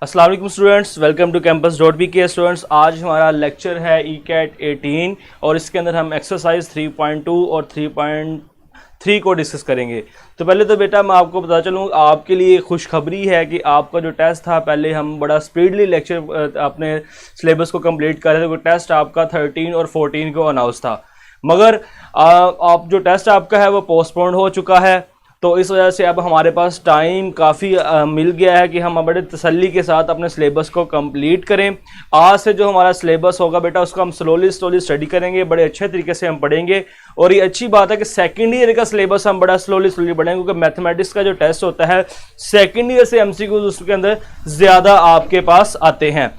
अस्सलाम वालेकुम students, welcome to campus.bk students. आज हमारा लेक्चर है ECAT 18 और इसके अंदर हम एक्सरसाइज 3.2 और 3.3 को डिस्कस करेंगे। तो पहले तो बेटा मैं आपको बता चलूँ, आपके लिए खुशखबरी है कि आपका जो टेस्ट था, पहले हम बड़ा स्पीडली लेक्चर अपने सिलेबस को कंप्लीट कर रहे थे। टेस्ट आपका 13 और 14 को अनाउंस था, मगर आप जो टेस्ट आपका है वो पोस्टपोन हो चुका है। तो इस वजह से अब हमारे पास टाइम काफ़ी मिल गया है कि हम बड़े तसल्ली के साथ अपने सिलेबस को कंप्लीट करें। आज से जो हमारा सिलेबस होगा बेटा, उसको हम स्लोली स्टडी करेंगे, बड़े अच्छे तरीके से हम पढ़ेंगे। और ये अच्छी बात है कि सेकेंड ईयर का सिलेबस हम बड़ा स्लोली पढ़ेंगे, क्योंकि मैथमेटिक्स का जो टेस्ट होता है सेकेंड ईयर से MCQ उसके अंदर ज़्यादा आपके पास आते हैं।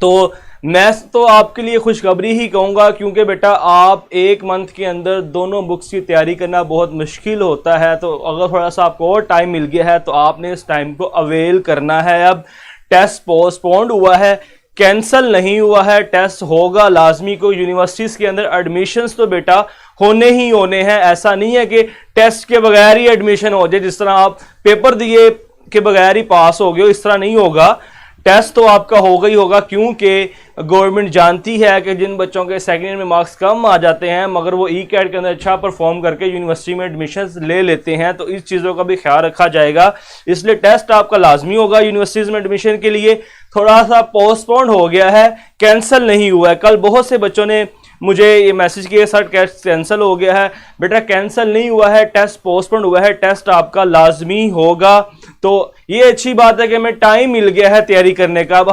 तो मैं तो आपके लिए खुशखबरी ही कहूँगा, क्योंकि बेटा आप एक मंथ के अंदर दोनों बुक्स की तैयारी करना बहुत मुश्किल होता है। तो अगर थोड़ा सा आपको और टाइम मिल गया है तो आपने इस टाइम को अवेल करना है। अब टेस्ट पोस्टपोन्ड हुआ है, कैंसल नहीं हुआ है, टेस्ट होगा लाजमी। को यूनिवर्सिटीज़ के अंदर एडमिशन्स तो बेटा होने ही होने हैं। ऐसा नहीं है कि टेस्ट के बगैर ही एडमिशन हो जाए, जिस तरह आप पेपर दिए के बगैर ही पास हो गए, इस तरह नहीं होगा। टेस्ट तो आपका होगा ही होगा, क्योंकि गवर्नमेंट जानती है कि जिन बच्चों के सेकेंड ईयर में मार्क्स कम आ जाते हैं मगर वो ECAT के अंदर अच्छा परफॉर्म करके यूनिवर्सिटी में एडमिशन्स ले लेते हैं, तो इस चीज़ों का भी ख्याल रखा जाएगा। इसलिए टेस्ट आपका लाजमी होगा यूनिवर्सिटीज़ में एडमिशन के लिए। थोड़ा सा पोस्टपोन हो गया है, कैंसिल नहीं हुआ है। कल बहुत से बच्चों ने मुझे ये मैसेज किया, सर टेस्ट कैंसिल हो गया है। बेटा कैंसिल नहीं हुआ है, टेस्ट पोस्टपोन हुआ है, टेस्ट आपका लाजमी होगा। तो ये अच्छी बात है कि हमें टाइम मिल गया है तैयारी करने का। अब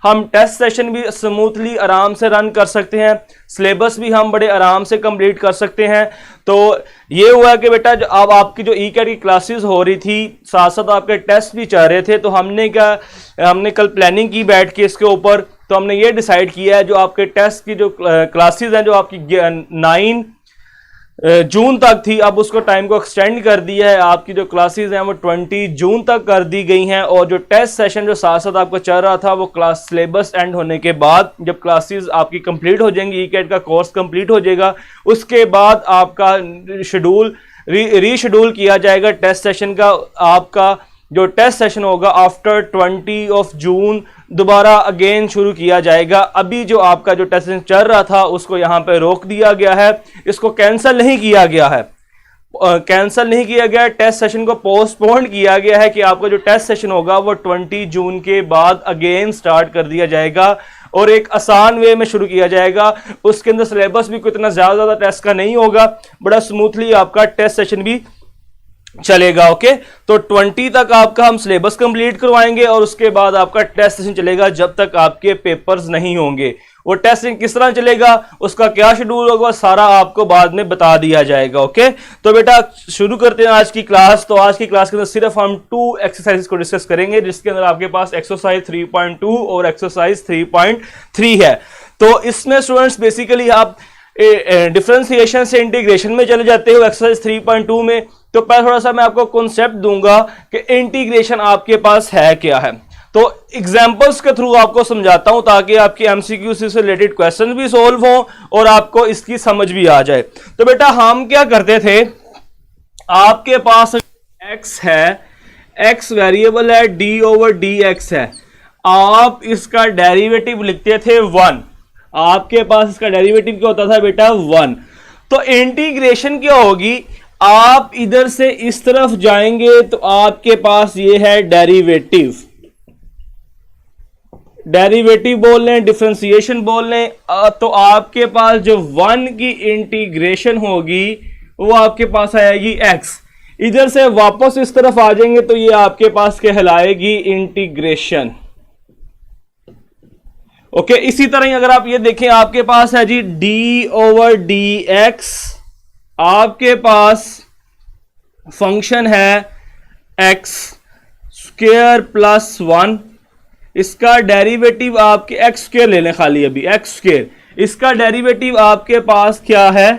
हम टेस्ट सेशन भी स्मूथली आराम से रन कर सकते हैं, सिलेबस भी हम बड़े आराम से कंप्लीट कर सकते हैं। तो ये हुआ कि बेटा अब आपकी जो ECAT की क्लासेस हो रही थी, साथ साथ आपके टेस्ट भी चल रहे थे। तो हमने कल प्लानिंग की बैठ के इसके ऊपर, तो हमने ये डिसाइड किया है जो आपके टेस्ट की जो क्लासेस हैं, जो आपकी 9 जून तक थी, अब उसको टाइम को एक्सटेंड कर दिया है। आपकी जो क्लासेस हैं वो 20 जून तक कर दी गई हैं। और जो टेस्ट सेशन जो साथ साथ आपको चल रहा था, वो क्लास सिलेबस एंड होने के बाद जब क्लासेस आपकी कंप्लीट हो जाएंगी, ECAT का कोर्स कंप्लीट हो जाएगा, उसके बाद आपका शेड्यूल रीशेड्यूल किया जाएगा टेस्ट सेशन का। आपका जो टेस्ट सेशन होगा आफ्टर 20 जून दोबारा अगेन शुरू किया जाएगा। अभी जो आपका जो टेस्ट सेशन चल रहा था उसको यहाँ पे रोक दिया गया है, इसको कैंसिल नहीं किया गया है। कैंसिल नहीं किया गया, टेस्ट सेशन को पोस्टपोन किया गया है कि आपका जो टेस्ट सेशन होगा वो 20 जून के बाद अगेन स्टार्ट कर दिया जाएगा और एक आसान वे में शुरू किया जाएगा। उसके अंदर सिलेबस भी कितना ज़्यादा टेस्ट का नहीं होगा, बड़ा स्मूथली आपका टेस्ट सेशन भी चलेगा। ओके, तो 20 तक आपका हम सिलेबस कंप्लीट करवाएंगे और उसके बाद आपका टेस्ट सेशन चलेगा जब तक आपके पेपर्स नहीं होंगे। वो टेस्ट सेशन किस तरह चलेगा, उसका क्या शेड्यूल होगा, सारा आपको बाद में बता दिया जाएगा। ओके, तो बेटा शुरू करते हैं आज की क्लास। तो आज की क्लास के अंदर सिर्फ हम 2 एक्सरसाइज को डिस्कस करेंगे, जिसके अंदर आपके पास एक्सरसाइज 3.2 और एक्सरसाइज 3.3 है। तो इसमें स्टूडेंट्स बेसिकली आप डिफरेंशिएशन से इंटीग्रेशन में चले जाते हो एक्सरसाइज 3.2 में। तो पहले थोड़ा सा मैं आपको कॉन्सेप्ट दूंगा कि इंटीग्रेशन आपके पास है क्या है। तो एग्जांपल्स के थ्रू आपको समझाता हूं ताकि आपकी MCQ से रिलेटेड क्वेश्चन भी सोल्व हो और आपको इसकी समझ भी आ जाए। तो बेटा हम क्या करते थे, आपके पास x है, x वेरिएबल है, d/dx है, आप इसका डेरिवेटिव लिखते थे 1। आपके पास इसका डेरिवेटिव क्या होता था बेटा 1। तो इंटीग्रेशन क्या होगी, आप इधर से इस तरफ जाएंगे तो आपके पास ये है डेरिवेटिव बोल लें, डिफरेंशिएशन बोल लें। तो आपके पास जो 1 की इंटीग्रेशन होगी वो आपके पास आएगी x। इधर से वापस इस तरफ आ जाएंगे तो ये आपके पास कहलाएगी इंटीग्रेशन। ओके, इसी तरह ही अगर आप ये देखें, आपके पास है जी d/dx, आपके पास फंक्शन है x स्क्वायर प्लस 1। इसका डेरिवेटिव आपके x स्क्वायर ले लें, खाली अभी x स्क्वायर, इसका डेरिवेटिव आपके पास क्या है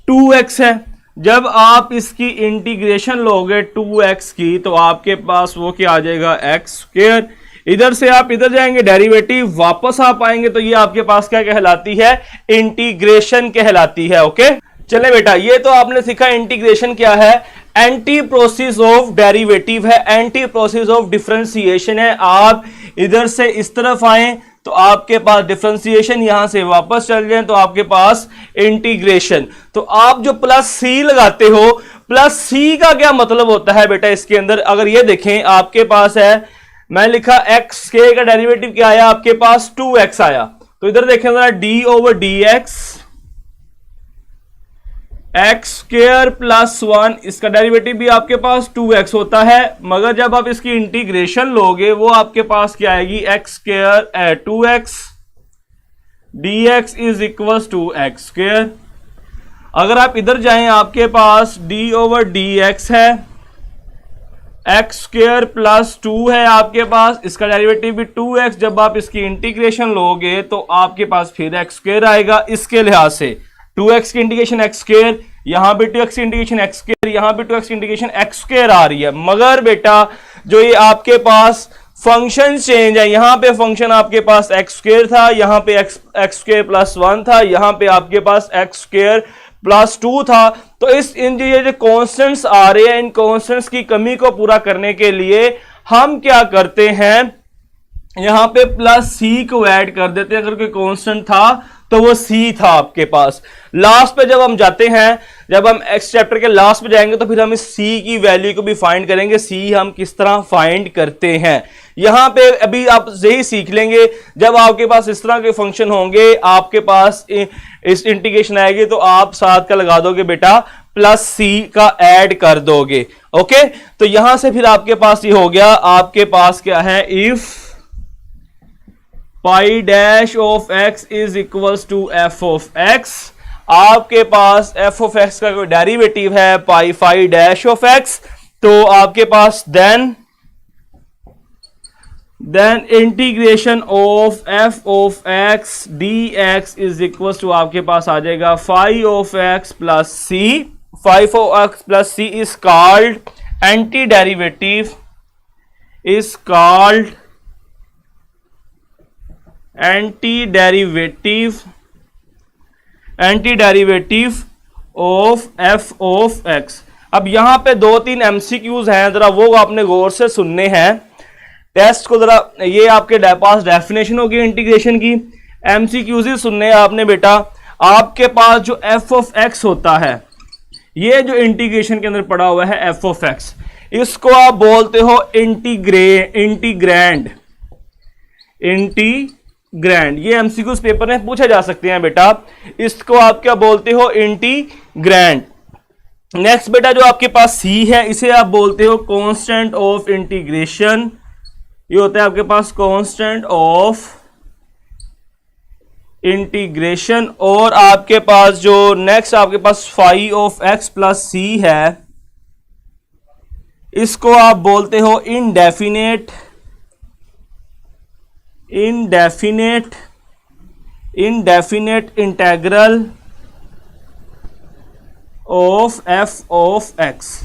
2x है। जब आप इसकी इंटीग्रेशन लोगे 2x की तो आपके पास वो क्या आ जाएगा x स्क्वायर। इधर से आप इधर जाएंगे, डेरिवेटिव वापस आप आएंगे तो ये आपके पास क्या कहलाती है, इंटीग्रेशन कहलाती है। ओके, चले बेटा, ये तो आपने सीखा इंटीग्रेशन क्या है। एंटी प्रोसेस ऑफ डेरिवेटिव है, एंटी प्रोसेस ऑफ डिफरेंशिएशन है। आप इधर से इस तरफ आए तो आपके पास डिफरेंशिएशन, यहां से वापस चल जाए तो आपके पास इंटीग्रेशन। तो आप जो प्लस सी लगाते हो, प्लस सी का क्या मतलब होता है बेटा इसके अंदर? अगर ये देखें आपके पास है, मैं लिखा एक्स के का डेरिवेटिव क्या आया आपके पास 2x आया, तो इधर देखें जरा D over d x square plus 1, इसका डेरिवेटिव भी आपके पास 2x होता है, मगर जब आप इसकी इंटीग्रेशन लोगे वो आपके पास क्या आएगी, x square 2x dx is equal to x square. अगर आप इधर जाएं आपके पास d ओवर डी एक्स है, एक्स स्क्वायर प्लस 2 है आपके पास, इसका डेरिवेटिव भी 2x, जब आप इसकी इंटीग्रेशन लोगे तो आपके पास फिर एक्स स्क्वायर आएगा। इसके लिहाज से 2x की इंटीग्रेशन एक्स स्क्वायर, यहां भी 2x की इंटीग्रेशन एक्स स्क्वायर, यहां भी 2x की इंटीग्रेशन एक्स स्क्वायर आ रही है। मगर बेटा जो ये आपके पास फंक्शन चेंज है, यहां पे फंक्शन आपके पास एक्स स्क्वायर था, यहां पे एक्स स्क्वायर प्लस 1 था, यहां पे आपके पास एक्स स्क्वायर प्लस 2 था। तो इन जो ये कॉन्स्टेंट्स आ रहे हैं, इन कॉन्स्टेंट्स की कमी को पूरा करने के लिए हम क्या करते हैं, यहां पे प्लस सी को ऐड कर देते हैं। अगर कोई कांस्टेंट था तो वो सी था आपके पास। लास्ट पे जब हम जाते हैं, जब हम एक्स चैप्टर के लास्ट पे जाएंगे तो फिर हम इस सी की वैल्यू को भी फाइंड करेंगे, सी हम किस तरह फाइंड करते हैं। यहां पे अभी आप यही सीख लेंगे, जब आपके पास इस तरह के फंक्शन होंगे, आपके पास इस इंटीग्रेशन आएगी तो आप साथ का लगा दोगे बेटा, प्लस सी का ऐड कर दोगे। ओके, तो यहां से फिर आपके पास ये हो गया, आपके पास क्या है, if pi dash of x is equals to f of x, आपके पास एफ ऑफ एक्स का कोई डेरिवेटिव है pi phi dash of x, तो आपके पास then integration of f of x d x is equals to आपके पास आ जाएगा phi of x plus c. Phi of x plus c is called anti derivative, is called anti derivative of f of x. अब यहां पे 2-3 MCQs हैं, जरा वो आपने गौर से सुनने हैं। टेस्ट को जरा, ये आपके पास डेफिनेशन होगी इंटीग्रेशन की, एमसीक्यूज ही सुनने हैं आपने बेटा। आपके पास जो एफ ऑफ एक्स होता है, ये जो इंटीग्रेशन के अंदर पड़ा हुआ है एफ ऑफ एक्स, इसको आप बोलते हो इंटीग्रैंड। ये एमसीक्यूज पेपर में पूछे जा सकते हैं बेटा, इसको आप क्या बोलते हो, इंटीग्रैंड। नेक्स्ट बेटा जो आपके पास सी है, इसे आप बोलते हो कांस्टेंट ऑफ इंटीग्रेशन। ये होता है आपके पास कांस्टेंट ऑफ इंटीग्रेशन। और आपके पास जो नेक्स्ट आपके पास फाई ऑफ एक्स प्लस सी है, इसको आप बोलते हो indefinite integral of f of x.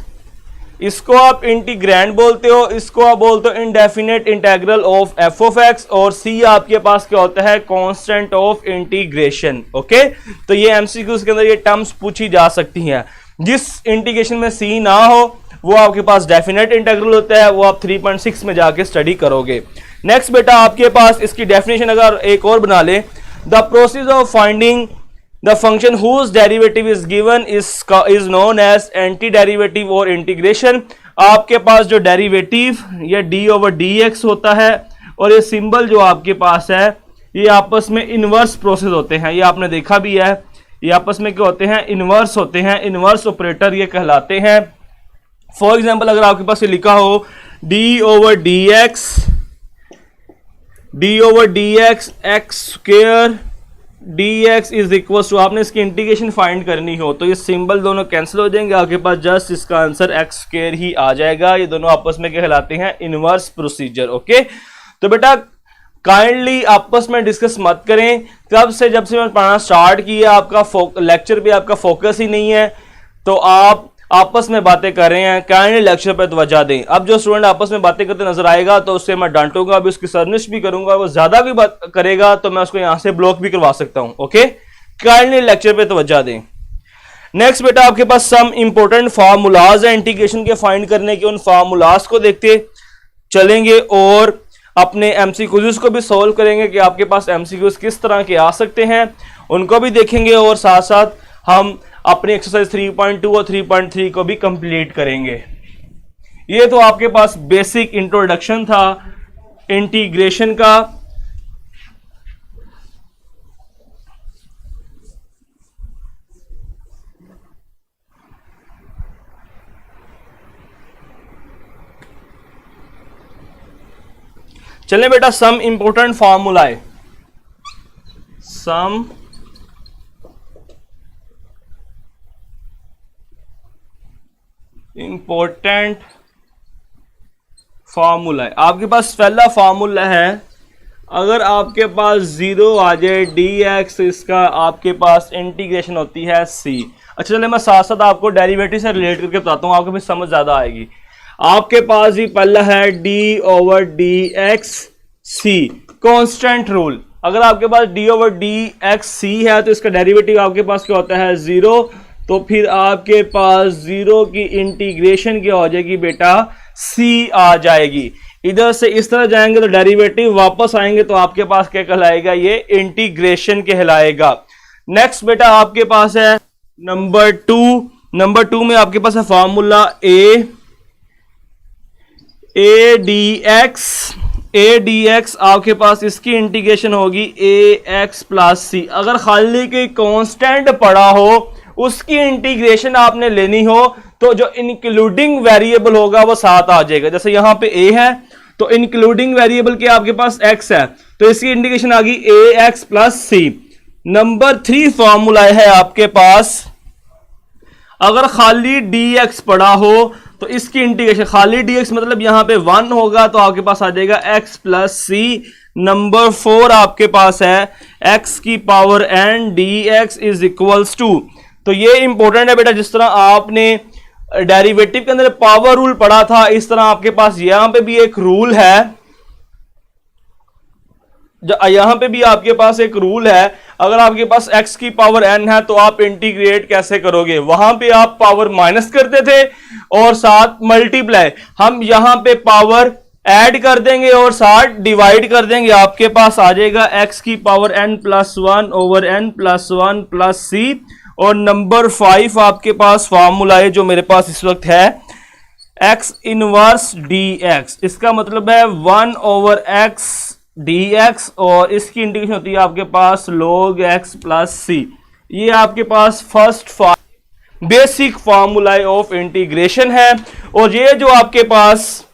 इसको आप इंटीग्रैंड बोलते हो, इसको आप बोलते हो indefinite integral of f of x. और सी आपके पास क्या होता है, कांस्टेंट ऑफ इंटीग्रेशन। ओके, तो ये एमसीक्यूज के अंदर ये टर्म्स पूछी जा सकती हैं। जिस इंटीग्रेशन में सी ना हो वो आपके पास डेफिनेट इंटेग्रल होता है, वो आप 3.6 में जाके स्टडी करोगे। नेक्स्ट बेटा आपके पास इसकी डेफिनेशन अगर एक और बना ले, the process of finding the function whose derivative is given is known as anti derivative और इंटीग्रेशन। आपके पास जो डेरिवेटिव ये डी ओवर डी एक्स होता है, और ये सिंबल जो आपके पास है, ये आपस में इनवर्स प्रोसेस होते हैं। ये आपने देखा भी है, ये आपस में क्या होते हैं, इनवर्स होते हैं, इनवर्स ऑपरेटर ये कहलाते हैं। फॉर एग्जाम्पल अगर आपके पास ये लिखा हो d over d x x square d x is equal to, आपने इसकी इंटीग्रेशन फाइंड करनी हो तो ये सिंबल दोनों कैंसिल हो जाएंगे, आपके पास जस्ट इसका आंसर एक्स स्क्वायर ही आ जाएगा। ये दोनों आपस में कहलाते हैं इनवर्स प्रोसीजर। ओके, तो बेटा काइंडली आपस में डिस्कस मत करें। जब से मैं पढ़ाना स्टार्ट किया, आपका लेक्चर पे आपका फोकस ही नहीं है, तो आप आपस में बातें कर रहे हैं, काइंडली लेक्चर पर तवज्जो दें। अब जो स्टूडेंट आपस में बातें करते नजर आएगा तो उससे मैं डांटूंगा, अभी उसकी सर्निश भी करूंगा, वो ज्यादा भी बात करेगा तो मैं उसको यहां से ब्लॉक भी करवा सकता हूं। ओके, काइंडली लेक्चर पे तवज्जो दें। नेक्स्ट बेटा आपके पास सम इंपॉर्टेंट फार्मूलाज है इंटीग्रेशन के फाइंड करने के, उन फार्मूलाज को देखते चलेंगे और अपने एमसीक्यूज को भी सॉल्व करेंगे कि आपके पास एमसीक्यूज किस तरह के आ सकते हैं, उनको भी देखेंगे और साथ साथ हम अपनी एक्सरसाइज 3.2 और 3.3 को भी कंप्लीट करेंगे। ये तो आपके पास बेसिक इंट्रोडक्शन था इंटीग्रेशन का। चलें बेटा some important formulae, some important formula है। आपके पास पहला फार्मूला है, अगर आपके पास जीरो आ जाए dx, इसका आपके पास इंटीग्रेशन होती है c। अच्छा चले मैं साथ साथ आपको डेरिवेटिव से रिलेट करके बताता हूँ, आपको भी समझ ज्यादा आएगी। आपके पास ही पहला है d/dx c, कांस्टेंट रूल। अगर आपके पास d/dx c है तो इसका डेरिवेटिव आपके पास क्या होता है 0, तो फिर आपके पास 0 की इंटीग्रेशन क्या हो जाएगी बेटा c आ जाएगी। इधर से इस तरह जाएंगे तो डेरिवेटिव वापस आएंगे तो आपके पास क्या कहलाएगा, ये इंटीग्रेशन कहलाएगा। नेक्स्ट बेटा आपके पास है नंबर 2। नंबर 2 में आपके पास है फॉर्मूला ADX आपके पास इसकी इंटीग्रेशन होगी AX प्लस C। अगर खाली कोई कांस्टेंट पड़ा हो उसकी इंटीग्रेशन आपने लेनी हो तो जो इंक्लूडिंग वेरिएबल होगा वो साथ आ जाएगा। जैसे यहां पे A है तो इंक्लूडिंग वेरिएबल के आपके पास X है तो इसकी इंटीग्रेशन आ गई AX plus C। Number 3 formula है आपके पास, अगर खाली dx पड़ा हो तो इसकी इंटीग्रेशन, खाली dx मतलब यहां पे 1 होगा तो आपके पास आ जाएगा x प्लस c। नंबर 4 आपके पास है x की power n dx is equals to, तो ये इंपॉर्टेंट है बेटा। जिस तरह आपने डेरिवेटिव के अंदर पावर रूल पढ़ा था इस तरह आपके पास यहां पे भी एक रूल है, यहां पे भी आपके पास एक रूल है। अगर आपके पास x की पावर n है तो आप इंटीग्रेट कैसे करोगे, वहां पे आप पावर माइनस करते थे और साथ मल्टीप्लाई, हम यहां पे पावर ऐड कर देंगे और साथ डिवाइड कर देंगे। आपके पास आ जाएगा x की power n plus 1 over n plus 1 plus c। और नंबर 5 आपके पास फॉर्मूला है जो मेरे पास इस वक्त है x इनवर्स dx, इसका मतलब है 1 ओवर x dx और इसकी इंटीग्रेशन होती है आपके पास log x प्लस c। ये आपके पास first basic formula of integration है। और ये जो आपके पास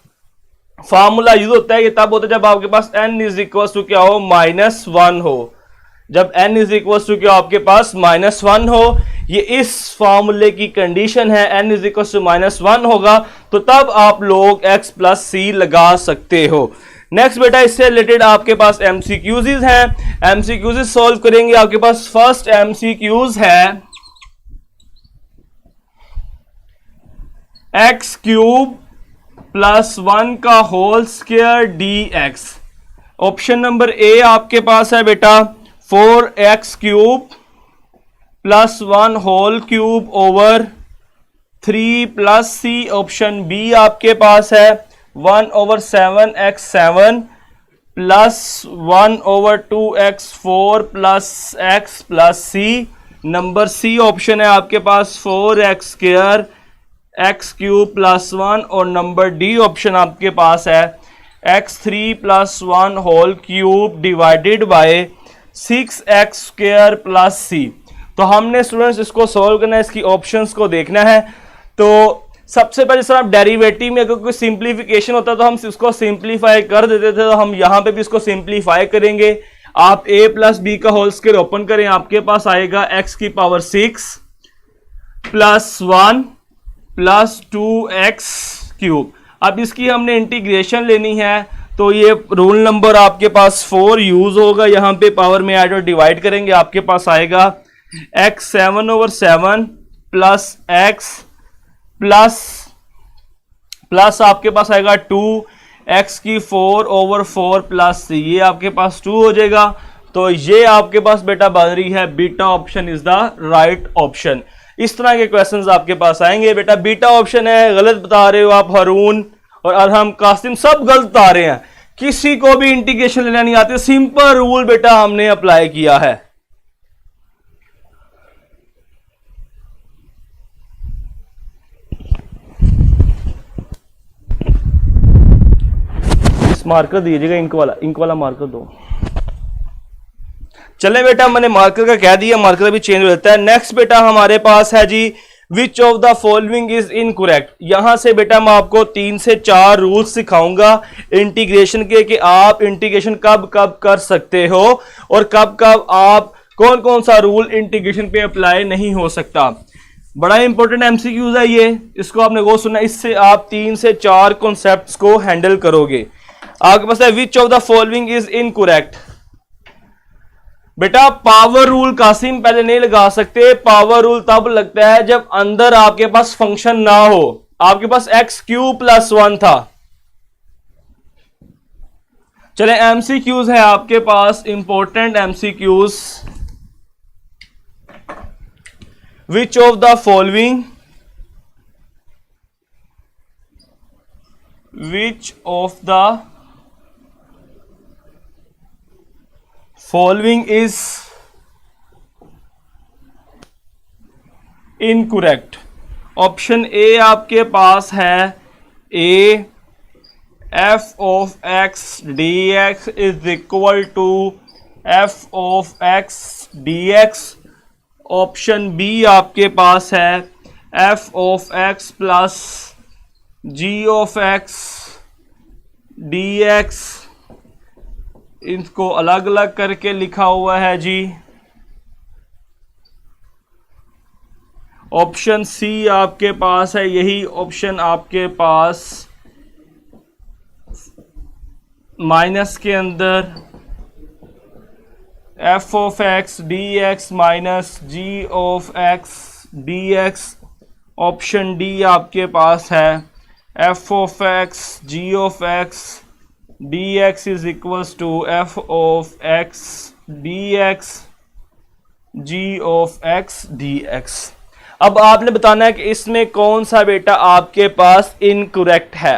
फार्मूला यूज होता है ये तब होता है जब आपके पास n इज इक्वल टू क्या हो, -1 हो। जब n इज इक्वल टू क्या आपके पास -1 हो, ये इस फार्मूले की कंडीशन है। n इज इक्वल टू -1 होगा तो तब आप लोग x प्लस c लगा सकते हो। नेक्स्ट बेटा इससे रिलेटेड आपके पास एमसीक्यूज हैं, एमसीक्यूज सॉल्व करेंगे। आपके पास फर्स्ट एमसीक्यूज है x क्यूब प्लस 1 का whole square dx। Option number A आपके पास है बेटा 4x cube plus 1 whole cube over 3 plus c। Option B आपके पास है 1 ओवर 7x7 plus 1 over 2x4 plus x plus c। Number C option है आपके पास 4x square x cube plus 1 और नंबर डी ऑप्शन आपके पास है x3 plus 1 whole cube divided by 6x square plus c। तो हमने स्टूडेंट्स इसको सॉल्व करना है, इसकी ऑप्शंस को देखना है। तो सबसे पहले सर आप डेरिवेटिव में अगर कोई सिंप्लीफिकेशन होता है तो हम इसको सिंप्लीफाई कर देते थे, तो हम यहां पे भी इसको सिंप्लीफाई करेंगे। आप a प्लस बी का होल स्क्वायर ओपन करें, आपके पास आएगा x की power 6 plus 1 plus 2x cube. अब इसकी हमने इंटीग्रेशन लेनी है तो ये रूल नंबर आपके पास 4 यूज होगा, यहां पे पावर में ऐड और डिवाइड करेंगे। आपके पास आएगा x 7 over 7 plus x plus आपके पास आएगा 2x की 4 ओवर 4 प्लस c, ये आपके पास 2 हो जाएगा। तो ये आपके पास बेटा बन रही है beta option is the right option. इस तरह के क्वेश्चंस आपके पास आएंगे। बेटा बीटा ऑप्शन है, गलत बता रहे हो आप हारून और अरहम कासिम, सब गलत बता रहे हैं। किसी को भी इंटीग्रेशन लेना नहीं आती, सिंपल रूल बेटा हमने अप्लाई किया है। इस मार्कर दीजिएगा, इंक वाला मार्कर दो। चले बेटा मैंने मार्कर का कह दिया, मार्कर भी चेंज हो जाता है। नेक्स्ट बेटा हमारे पास है जी which of the following is incorrect. यहां से बेटा मैं आपको 3 से 4 रूल्स सिखाऊंगा इंटीग्रेशन के, कि आप इंटीग्रेशन कब कब कर सकते हो और कब कब आप कौन कौन सा रूल इंटीग्रेशन पे अप्लाई नहीं हो सकता। बड़ा इंपॉर्टेंट एमसीक्यूज है ये, इसको आपने वो सुनना, इससे आप 3 से 4 कॉन्सेप्ट्स को हैंडल करोगे। आपके पास है विच of the following is incorrect. बेटा पावर रूल कासिम पहले नहीं लगा सकते, पावर रूल तब लगता है जब अंदर आपके पास फंक्शन ना हो। आपके पास x³ + 1 था। चले एमसीक्यूज है आपके पास, important MCQs. Which of the following, which of the following is incorrect. Option a आपके पास है a, f(x) dx is equal to f(x) dx। Option B आपके पास है f(x) प्लस g(x) dx। इनको अलग अलग करके लिखा हुआ है जी। ऑप्शन सी आपके पास है, यही ऑप्शन आपके पास माइनस के अंदर f(x) dx minus g(x) dx। Option D आपके पास है f(x) g(x) dx is equals to f(x) dx g(x) dx। अब आपने बताना है कि इसमें कौन सा बेटा आपके पास इनकरेक्ट है।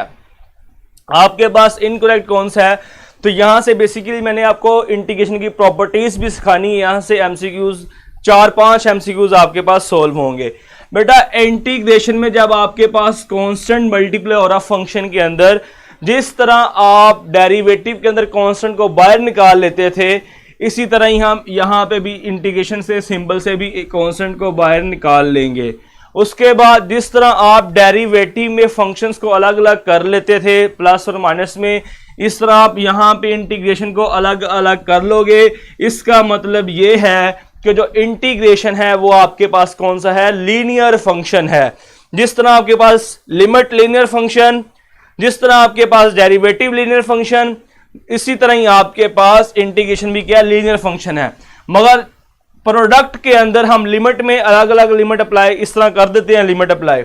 आपके पास इनकरेक्ट कौन सा है, तो यहां से बेसिकली मैंने आपको इंटीग्रेशन की प्रॉपर्टीज भी सिखानी है। यहां से एमसीक्यूज 4-5 एमसीक्यूज आपके पास सॉल्व होंगे। बेटा इंटीग्रेशन में जब आपके पास कांस्टेंट मल्टीप्लाई हो रहा फंक्शन के अंदर, जिस तरह आप डेरिवेटिव के अंदर कांस्टेंट को बाहर निकाल लेते थे, इसी तरह ही हम यहाँ पे भी इंटीग्रेशन से सिंबल से भी कांस्टेंट को बाहर निकाल लेंगे। उसके बाद जिस तरह आप डेरिवेटिव में फंक्शंस को अलग अलग कर लेते थे प्लस और माइनस में, इस तरह आप यहाँ पे इंटीग्रेशन को अलग अलग कर लोगे। इसका मतलब ये है कि जो इंटीग्रेशन है वो आपके पास कौन सा है, लीनियर फंक्शन है। जिस तरह आपके पास लिमिट लीनियर फंक्शन, जिस तरह आपके पास डेरिवेटिव लीनियर फंक्शन, इसी तरह ही आपके पास इंटीग्रेशन भी क्या लीनियर फंक्शन है। मगर प्रोडक्ट के अंदर हम लिमिट में अलग अलग लिमिट अप्लाई इस तरह कर देते हैं, लिमिट अप्लाई।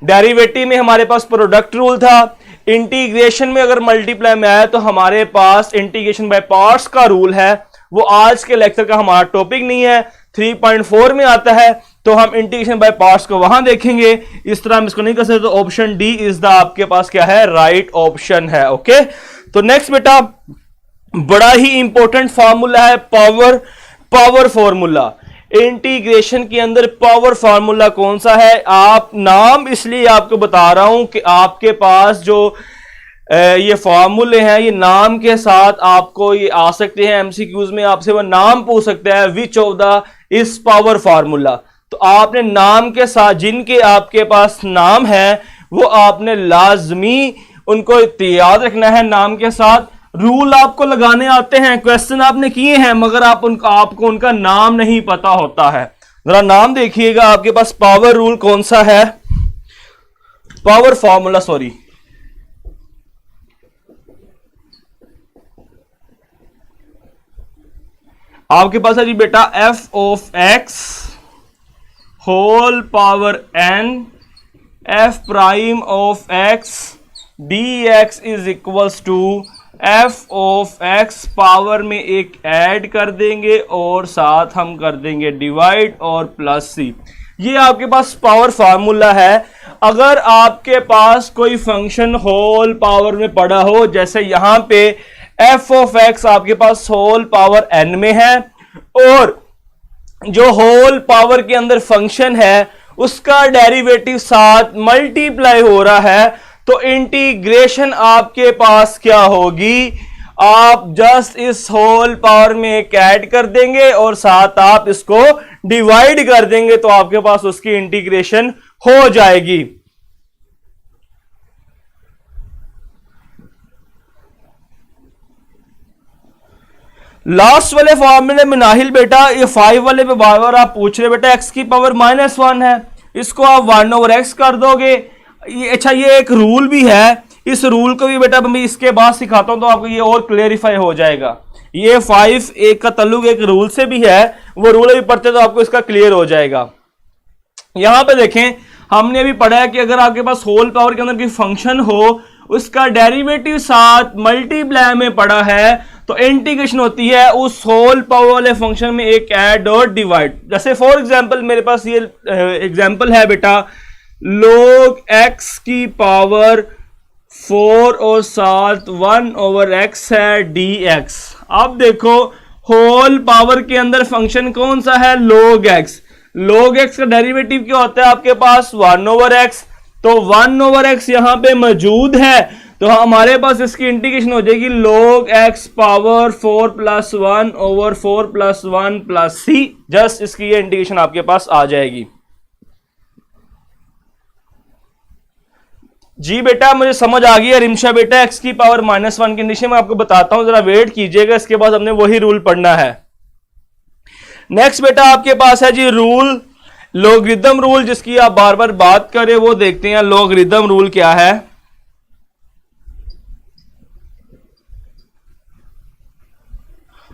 डेरिवेटिव में हमारे पास प्रोडक्ट रूल था, इंटीग्रेशन में अगर मल्टीप्लाई में आया तो हमारे पास इंटीग्रेशन बाय पार्ट्स का रूल है। वो आज के लेक्चर का हमारा टॉपिक नहीं है, 3.4 में आता है, तो हम इंटीग्रेशन बाय पार्ट्स को वहां देखेंगे। इस तरह हम इसको नहीं कर सकते, तो ऑप्शन डी इज द आपके पास क्या है, राइट ऑप्शन है। ओके, तो नेक्स्ट बेटा बड़ा ही इंपॉर्टेंट फार्मूला है पावर फार्मूला। इंटीग्रेशन के अंदर पावर फार्मूला कौन सा है, आप नाम इसलिए आपको बता रहा हूं कि आपके पास जो ये फार्मूले हैं, ये नाम के साथ आपको ये आ सकते हैं एमसीक्यूज में, आपसे वो नाम पूछ सकता है विच ऑफ द इस पावर फार्मूला। तो आपने नाम के साथ, जिनके आपके पास नाम है वो आपने लाजमी उनको याद रखना है नाम के साथ। रूल आपको लगाने आते हैं, क्वेश्चन आपने किए हैं, मगर आपको उनका नाम नहीं पता होता है। जरा नाम देखिएगा, आपके पास पावर रूल कौन सा है, पावर फार्मूला, सॉरी, आपके पास है जी बेटा f(x) whole power n f(x) dx is equals to f(x) power में एक ऐड कर देंगे और साथ हम कर देंगे डिवाइड और प्लस सी। ये आपके पास पावर फार्मूला है। अगर आपके पास कोई फंक्शन होल पावर में पड़ा हो, जैसे यहां पे एफ ऑफ एक्स आपके पास होल पावर एन में है और जो होल पावर के अंदर फंक्शन है उसका डेरिवेटिव साथ मल्टीप्लाई हो रहा है, तो इंटीग्रेशन आपके पास क्या होगी, आप जस्ट इस होल पावर में एक ऐड कर देंगे और साथ आप इसको डिवाइड कर देंगे, तो आपके पास उसकी इंटीग्रेशन हो जाएगी। लास्ट वाले फॉर्मूले में नाहिल बेटा ये 5 वाले पे बार बार आप पूछ रहे बेटा x की पावर -1 है, इसको आप 1/x कर दोगे। ये अच्छा ये एक रूल भी है, इस रूल को भी बेटा मैं इसके बाद सिखाता हूं तो आपको ये और क्लेरिफाई हो जाएगा। ये 5 एक का ताल्लुक एक रूल से भी है, वो रूल अभी पढ़ते तो आपको इसका क्लियर हो जाएगा। यहां पे देखें हमने अभी पढ़ा है कि अगर आपके पास होल पावर के अंदर कोई फंक्शन हो, उसका डेरिवेटिव साथ मल्टीप्लाई में पड़ा है, तो इंटीग्रेशन होती है उस होल पावर वाले फंक्शन में एक ऐड और डिवाइड। जैसे फॉर एग्जांपल मेरे पास ये एग्जांपल है बेटा, log x की पावर 4 और साथ 1/x है dx। अब देखो होल पावर के अंदर फंक्शन कौन सा है, log x। log x का डेरिवेटिव क्या होता है आपके पास 1/x, तो 1/x यहां पे मौजूद है, तो हमारे पास इसकी इंटीग्रेशन हो जाएगी log x power 4 + 1/4 + 1 + c। Just इसकी ये इंटीग्रेशन आपके पास आ जाएगी। जी बेटा मुझे समझ आ गई है रिमशा बेटा, x की पावर -1 की कंडीशन में आपको बताता हूं, जरा वेट कीजिएगा, इसके बाद हमने वही रूल पढ़ना है। नेक्स्ट बेटा आपके पास है जी रूल, लॉगरिदम रूल, जिसकी आप बार बार बात करें वो देखते हैं लॉगरिदम रूल क्या है।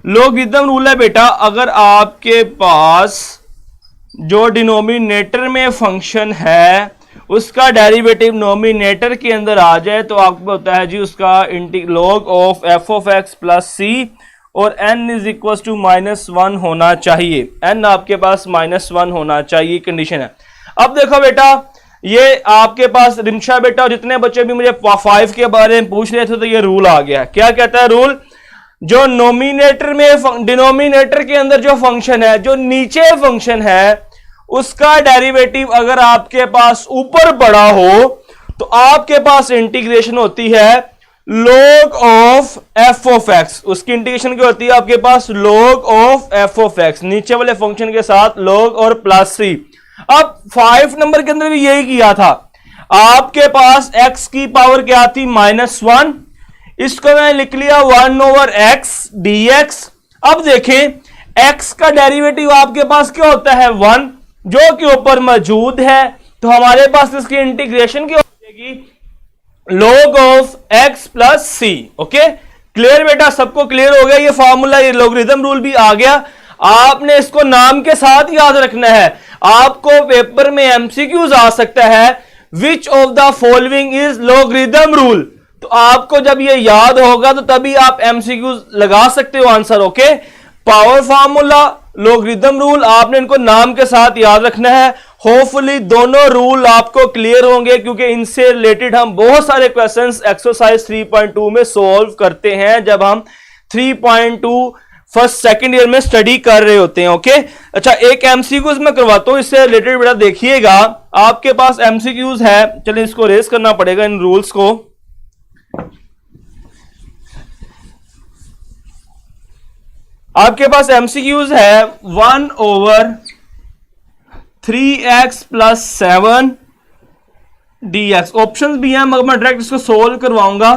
लॉगरिदम रूल है बेटा, अगर आपके पास जो डिनोमिनेटर में फंक्शन है उसका डेरिवेटिव नोमिनेटर के अंदर आ जाए, तो आपको होता है जी उसका log of f of x plus c, और n इज इक्वल टू -1 होना चाहिए, n आपके पास -1 होना चाहिए, कंडीशन है। अब देखो बेटा ये आपके पास रिमशा बेटा जितने बच्चे भी मुझे 5 के बारे में पूछ रहे थे, तो ये रूल आ गया। क्या कहता है रूल, जो नोमिनेटर में डिनोमिनेटर के अंदर जो फंक्शन है, जो नीचे फंक्शन है, उसका डेरिवेटिव अगर आपके पास ऊपर पड़ा हो, तो आपके पास इंटीग्रेशन होती है log of f of x. उसकी इंटीग्रेशन क्या होती है आपके पास, log of f of x, नीचे वाले फंक्शन के साथ log और प्लस सी। अब 5 नंबर के अंदर भी यही किया था, आपके पास x की पावर क्या थी -1, इसको मैं लिख लिया 1/x dx। अब देखें x का डेरिवेटिव आपके पास क्या होता है 1, जो कि ऊपर मौजूद है, तो हमारे पास इसकी इंटीग्रेशन क्या हो जाएगी log of x plus c. Okay clear बेटा, सबको क्लियर हो गया ये फार्मूला, ये लॉगरिदम रूल भी आ गया। आपने इसको नाम के साथ याद रखना है, आपको पेपर में एमसीक्यूज आ सकता है, विच of the following is logarithm rule, तो आपको जब ये याद होगा तो तभी आप एमसीक्यूज लगा सकते हो answer. Okay power formula, logarithm rule, आपने इनको नाम के साथ याद रखना है। होपफुली दोनों रूल आपको क्लियर होंगे, क्योंकि इनसे रिलेटेड हम बहुत सारे क्वेश्चंस एक्सरसाइज 3.2 में सॉल्व करते हैं जब हम 3.2 फर्स्ट सेकंड ईयर में स्टडी कर रहे होते हैं। ओके अच्छा एक एमसीक्यूज मैं करवाता हूं इससे रिलेटेड, बेटा देखिएगा आपके पास एमसीक्यूज है, चलिए इसको रेस करना पड़ेगा इन रूल्स को। आपके पास एमसीक्यूज है 1/3x + 7 dx। ऑप्शंस भी हैं मगर मैं डायरेक्ट इसको सोल्व करवाऊंगा।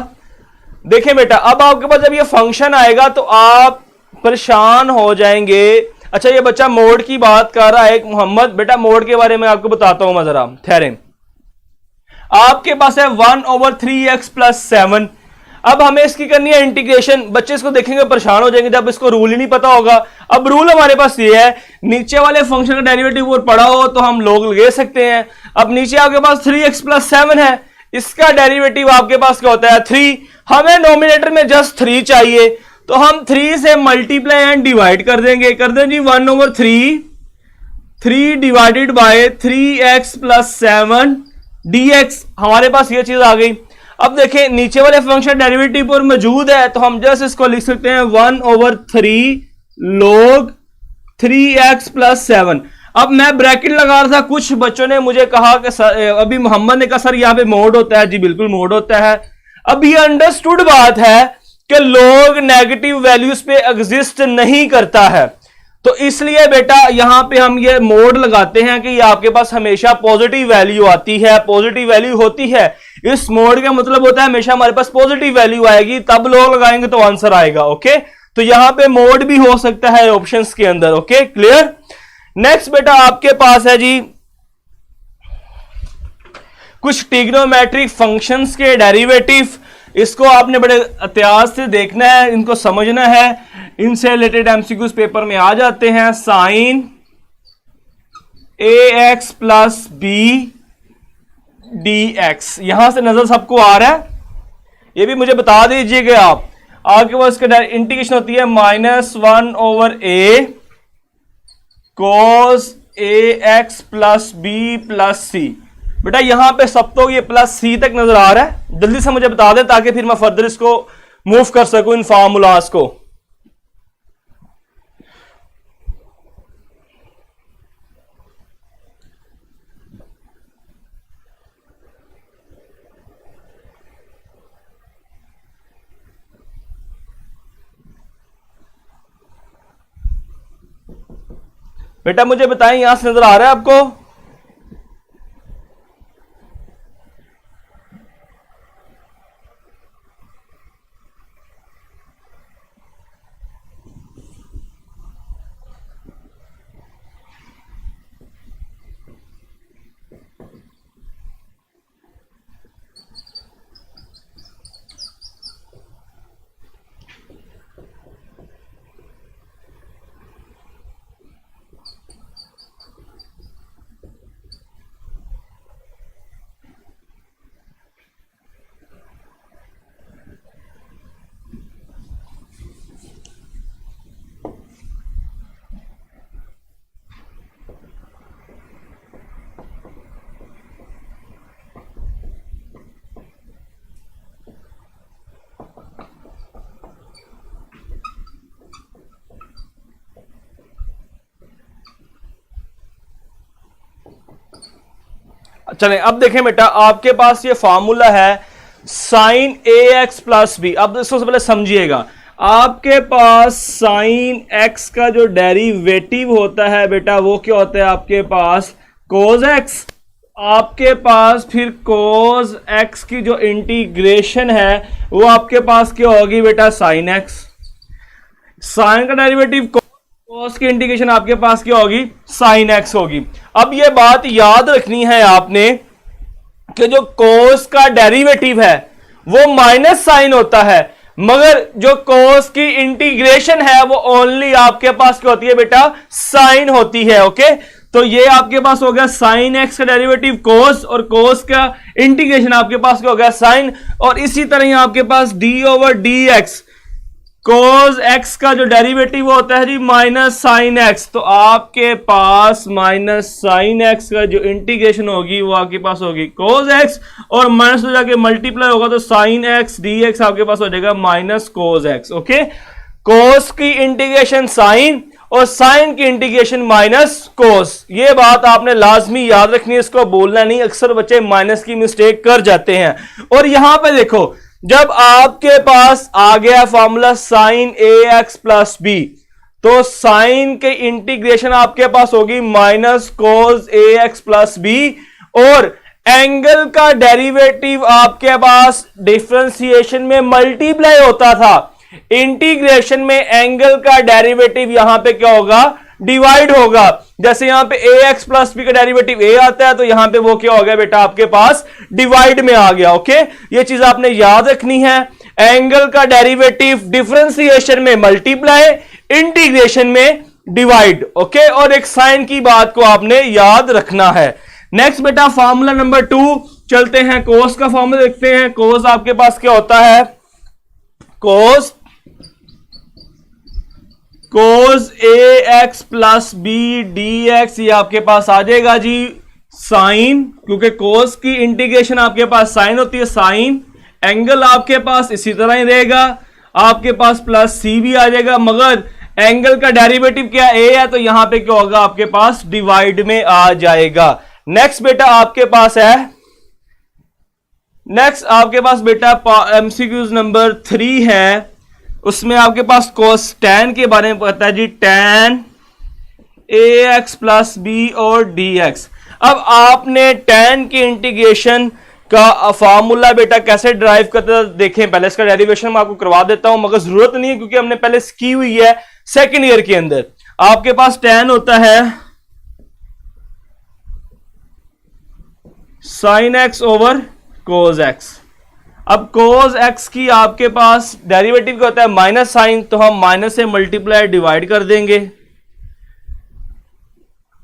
देखें बेटा अब आपके पास जब ये फंक्शन आएगा तो आप परेशान हो जाएंगे। अच्छा ये बच्चा मोड की बात कर रहा है, एक मोहम्मद, बेटा मोड के बारे में आपको बताता हूं मैं जरा ठहरें। आपके पास है 1/3x + 7। अब हमें इसकी करनी है इंटीग्रेशन। बच्चे इसको देखेंगे परेशान हो जाएंगे जब इसको रूल ही नहीं पता होगा। अब रूल हमारे पास ये है, नीचे वाले फंक्शन का डेरिवेटिव ऊपर पड़ा हो तो हम लोग ले सकते हैं। अब नीचे आपके पास 3x + 7 है, इसका डेरिवेटिव आपके पास क्या होता है 3। हमें नोमिनेटर में जस्ट 3 चाहिए, तो हम 3 से मल्टीप्लाई एंड डिवाइड कर देंगे। कर दें जी 1/3 3 divided by 3x plus 7 dx, हमारे पास ये चीज आ गई। अब देखें नीचे वाले फंक्शन डेरिवेटिव पर मौजूद है तो हम जस्ट इसको लिख सकते हैं 1/3 log 3x प्लस 7। अब मैं ब्रैकेट लगा रहा था, कुछ बच्चों ने मुझे कहा कि सर, अभी मोहम्मद ने कहा सर यहाँ पे मोड होता है। जी बिल्कुल मोड होता है। अब ये अंडरस्टूड बात है कि लोग नेगेटिव वैल्यूज पे एग्जिस्ट नहीं करता है, तो इसलिए बेटा यहां पे हम ये मोड लगाते हैं कि ये आपके पास हमेशा पॉजिटिव वैल्यू आती है, पॉजिटिव वैल्यू होती है। इस मोड का मतलब होता है हमेशा हमारे पास पॉजिटिव वैल्यू आएगी, तब लोग लगाएंगे तो आंसर आएगा। ओके, तो यहां पे मोड भी हो सकता है ऑप्शंस के अंदर। Okay clear. नेक्स्ट बेटा आपके पास है जी कुछ ट्रिग्नोमेट्रिक फंक्शंस के डेरिवेटिव। इसको आपने बड़े एहतियात से देखना है, इनको समझना है। इनसे रिलेटेड एमसीक्यूज पेपर में आ जाते हैं। Sine ax plus b dx, यहां से नजर सबको आ रहा है, ये भी मुझे बता दीजिएगा आप। आपके पास इसका इंटीग्रेशन होती है -1/a cos ax plus b plus c. बेटा यहां पे सब तो ये प्लस सी तक नजर आ रहा है, जल्दी से मुझे बता दें ताकि फिर मैं फर्दर इसको मूव कर सकूं इन फार्मूलाज को। बेटा मुझे बताएं यहां से नजर आ रहा है आपको? चलें अब देखें बेटा आपके पास ये फार्मूला है साइन ax प्लस बी। अब इसको पहले समझिएगा, आपके पास साइन x का जो डेरिवेटिव होता है बेटा वो क्या होता है आपके पास cos x। आपके पास फिर cos x की जो इंटीग्रेशन है वो आपके पास क्या होगी बेटा साइन x। साइन का डेरिवेटिव cos की इंटीग्रेशन आपके पास क्या होगी साइन x होगी। अब ये बात याद रखनी है आपने कि जो cos का डेरिवेटिव है वो माइनस साइन होता है, मगर जो cos की इंटीग्रेशन है वो ओनली आपके पास क्या होती है बेटा साइन होती है। ओके, तो ये आपके पास हो गया साइन x का डेरिवेटिव cos और cos का इंटीग्रेशन आपके पास क्या हो गया साइन। और इसी तरह आपके पास d/dx cos x का जो डेरिवेटिव होता है जी माइनस साइन x, तो आपके पास माइनस साइन x का जो इंटीग्रेशन होगी वो आपके पास होगी cos x और माइनस हो जाके मल्टीप्लाई होगा तो साइन x dx आपके पास हो जाएगा minus cos x। Okay, cos की इंटीग्रेशन साइन और साइन की इंटीग्रेशन माइनस cos, ये बात आपने लाजमी याद रखनी है, इसको बोलना नहीं, अक्सर बच्चे माइनस की मिस्टेक कर जाते हैं। और यहां पे देखो जब आपके पास आ गया formula sine ax plus b, तो साइन के इंटीग्रेशन आपके पास होगी minus cos ax plus b और एंगल का डेरिवेटिव आपके पास डिफरेंशिएशन में मल्टीप्लाई होता था, इंटीग्रेशन में एंगल का डेरिवेटिव यहां पे क्या होगा डिवाइड होगा। जैसे यहां पे ax प्लस बी का डेरिवेटिव a आता है तो यहां पे वो क्या हो गया बेटा आपके पास डिवाइड में आ गया। ओके, ये चीज आपने याद रखनी है, एंगल का डेरिवेटिव डिफरेंशिएशन में मल्टीप्लाई, इंटीग्रेशन में डिवाइड। ओके, और एक साइन की बात को आपने याद रखना है। नेक्स्ट बेटा फॉर्मूला नंबर 2 चलते हैं, कोस का फॉर्मूला देखते हैं। कोस आपके पास क्या होता है, cos cos a x plus b d x, ये आपके पास आ जाएगा जी साइन, क्योंकि कोस की इंटीग्रेशन आपके पास साइन होती है, साइन एंगल आपके पास इसी तरह ही रहेगा, आपके पास प्लस सी भी आ जाएगा, मगर एंगल का डेरिवेटिव क्या ए है, तो यहां पे क्या होगा आपके पास डिवाइड में आ जाएगा। नेक्स्ट बेटा आपके पास है, नेक्स्ट आपके पास बेटा एमसीक्यूज नंबर 3 है, उसमें आपके पास कोस tan के बारे में पता है जी, tan a x plus b और डी एक्स। अब आपने tan की इंटीग्रेशन का फार्मूला बेटा कैसे ड्राइव करते हैं देखें, पहले इसका डेरिवेशन मैं आपको करवा देता हूं, मगर जरूरत नहीं है क्योंकि हमने पहले की हुई है सेकेंड ईयर के अंदर। आपके पास tan होता है sine x over cos x. अब cos x की आपके पास डेरिवेटिव क्या होता है माइनस साइन, तो हम माइनस से मल्टीप्लाई डिवाइड कर देंगे।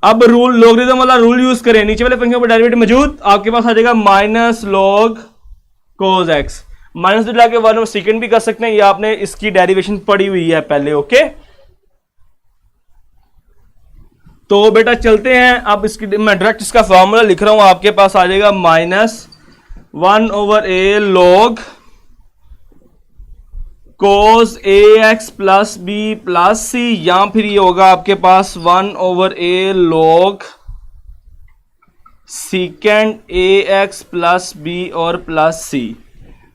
अब रूल लॉगरिथम वाला रूल यूज करें, नीचे वाले फंक्शन पर डेरिवेटिव मौजूद, आपके पास आ जाएगा minus log cos x, minus लगा के 1 और सेकेंड भी कर सकते हैं, ये आपने इसकी डेरिवेशन पढ़ी हुई है पहले। ओके, तो बेटा चलते हैं, अब इसकी मैं डायरेक्ट इसका फॉर्मूला लिख रहा हूं, आपके पास आ जाएगा minus 1 over a log cos a x plus b plus सी, या फिर ये होगा आपके पास 1 over a log secant a x plus b और प्लस सी।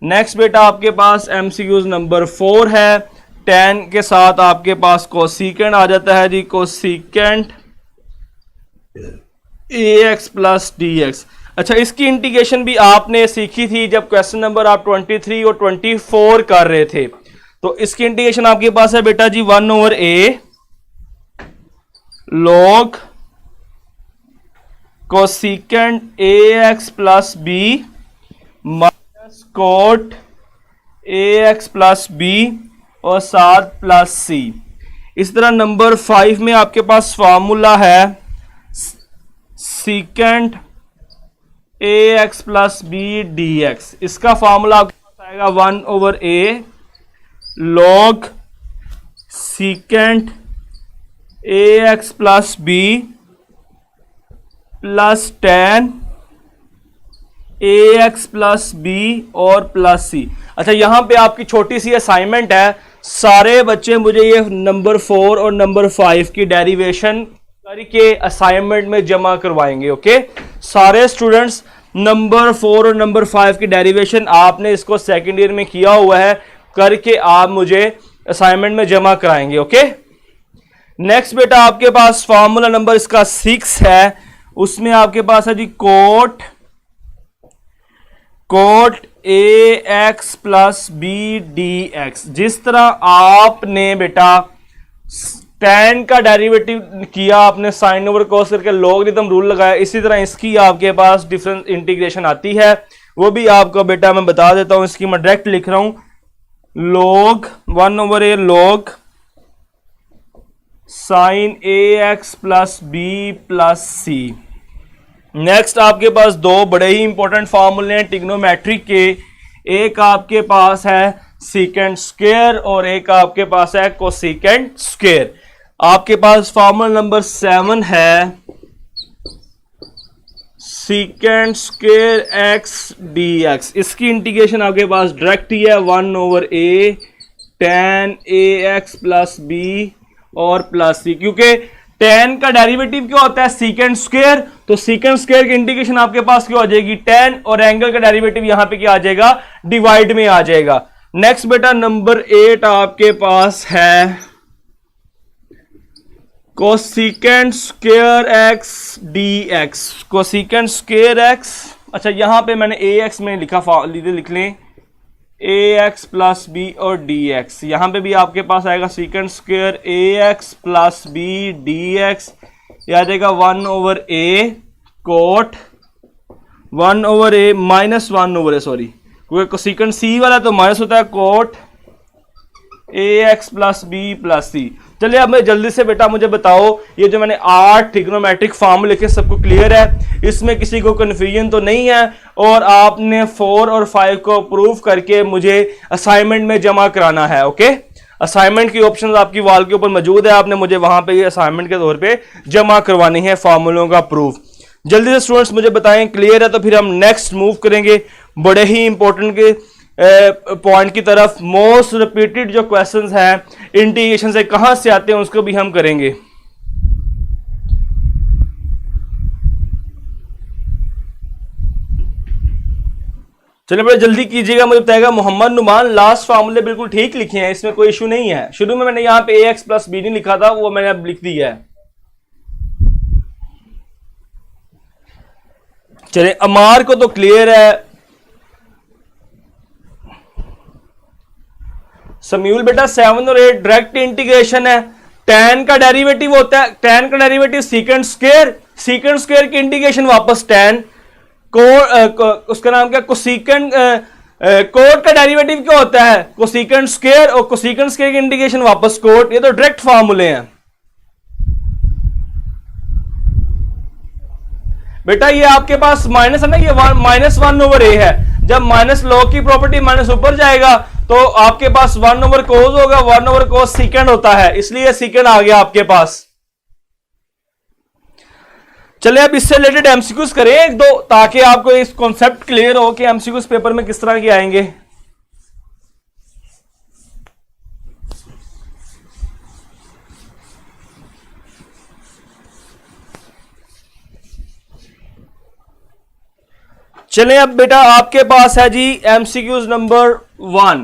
नेक्स्ट बेटा आपके पास एमसीक्यूज नंबर 4 है, tan के साथ आपके पास कोसिकेंड आ जाता है जी, cosecant a x plus D x. अच्छा, इसकी इंटीग्रेशन भी आपने सीखी थी जब क्वेश्चन नंबर आप 23 और 24 कर रहे थे, तो इसकी इंटीग्रेशन आपके पास है बेटा जी 1 over a log cosecant a x plus b minus cot a x plus b और साथ प्लस सी। इस तरह नंबर 5 में आपके पास फॉर्मूला है secant a x plus b d x, इसका फॉर्मूला आपके पास आएगा 1 over a log secant a x plus b plus tan a x plus b और प्लस सी। अच्छा, यहां पे आपकी छोटी सी असाइनमेंट है, सारे बच्चे मुझे ये नंबर 4 और नंबर 5 की डेरिवेशन करके असाइनमेंट में जमा करवाएंगे। ओके, सारे स्टूडेंट्स नंबर 4 और नंबर 5 की डेरिवेशन आपने इसको सेकेंड ईयर में किया हुआ है, करके आप मुझे असाइनमेंट में जमा कराएंगे। ओके, नेक्स्ट बेटा आपके पास फॉर्मूला नंबर इसका 6 है, उसमें आपके पास है जी cot a x plus b d x. जिस तरह आपने बेटा tan का डेरिवेटिव किया, आपने साइन ओवर कॉस करके लॉगरिथम रूल लगाया, इसी तरह इसकी आपके पास डिफरेंस इंटीग्रेशन आती है, वो भी आपको बेटा मैं बता देता हूं। इसकी मैं डायरेक्ट लिख रहा हूं, log 1 over a log sign A x plus b plus C. Next आपके पास दो बड़े ही इंपॉर्टेंट फॉर्मूले हैं ट्रिग्नोमेट्रिक के, एक आपके पास है सीकेंड स्क्वायर और एक आपके पास है कोसिकेंड स्क्वायर। आपके पास फॉर्मूला नंबर 7 है secant square x d x, इसकी इंटीग्रेशन आपके पास डायरेक्ट ही है 1 over A tan a x plus b और प्लस सी। क्योंकि tan का डेरिवेटिव क्या होता है सीकेंड स्क्वायर, तो सीकेंड स्क्वायर की इंटीग्रेशन आपके पास क्या हो जाएगी tan, और एंगल का डेरिवेटिव यहां पे क्या आ जाएगा डिवाइड में आ जाएगा। नेक्स्ट बेटा नंबर 8 आपके पास है cosecant square x d x, cosecant square x. अच्छा, यहां पे मैंने ए एक्स में लिखा, लिख लें ए एक्स प्लस बी और डी एक्स, यहां पे भी आपके पास आएगा secant square a x plus b d x, यह आ जाएगा 1 over a cot 1 over a minus 1 over a, sorry क्योंकि कोसिकेंड सी वाला तो माइनस होता है, cot a x plus b plus c. चलिए अब मैं जल्दी से बेटा मुझे बताओ, ये जो मैंने 8 ट्रिग्नोमेट्रिक फॉर्मूले लिखे सबको क्लियर है, इसमें किसी को कन्फ्यूजन तो नहीं है, और आपने 4 और 5 को प्रूव करके मुझे असाइनमेंट में जमा कराना है। ओके, असाइनमेंट की ऑप्शंस आपकी वॉल के ऊपर मौजूद है, आपने मुझे वहां पे ये असाइनमेंट के तौर पे जमा करवानी है फार्मूलों का प्रूफ। जल्दी से स्टूडेंट्स मुझे बताएं, क्लियर है? तो फिर हम नेक्स्ट मूव करेंगे बड़े ही इंपॉर्टेंट के पॉइंट की तरफ। मोस्ट रिपीटेड जो क्वेश्चंस हैं इंटीग्रेशन से कहां से आते हैं उसको भी हम करेंगे। चलिए बड़े जल्दी कीजिएगा, मुझे बताएगा मोहम्मद नुमान। लास्ट फार्मूले बिल्कुल ठीक लिखे हैं, इसमें कोई इशू नहीं है। शुरू में मैंने यहां पे ax प्लस बी नहीं लिखा था, वो मैंने अब लिख दिया है। चलिए अमार को तो क्लियर है। समयूल बेटा 7 और 8 डायरेक्ट इंटीग्रेशन है। tan का डेरिवेटिव होता है, tan का डेरिवेटिव सीकेंड स्क्वायर की इंटीग्रेशन वापस tan, उसका नाम क्या, कोसेकेंड, कोट का डेरिवेटिव क्या होता है, कोसेकेंड स्क्वायर, और कोसेकेंड स्क्वायर की इंटीग्रेशन वापस कोट। ये तो डायरेक्ट फार्मूले हैं बेटा। ये आपके पास माइनस है ना, ये -1/a है। जब माइनस लॉग की प्रॉपर्टी माइनस ऊपर जाएगा तो आपके पास 1/cos होगा, 1/cos सेकेंड होता है, इसलिए सेकेंड आ गया आपके पास। चलिए अब इससे रिलेटेड एमसीक्यूज करें एक दो, ताकि आपको इस कॉन्सेप्ट क्लियर हो कि एमसीक्यूज पेपर में किस तरह के आएंगे। चलिए अब बेटा आपके पास है जी एमसीक्यूज नंबर 1।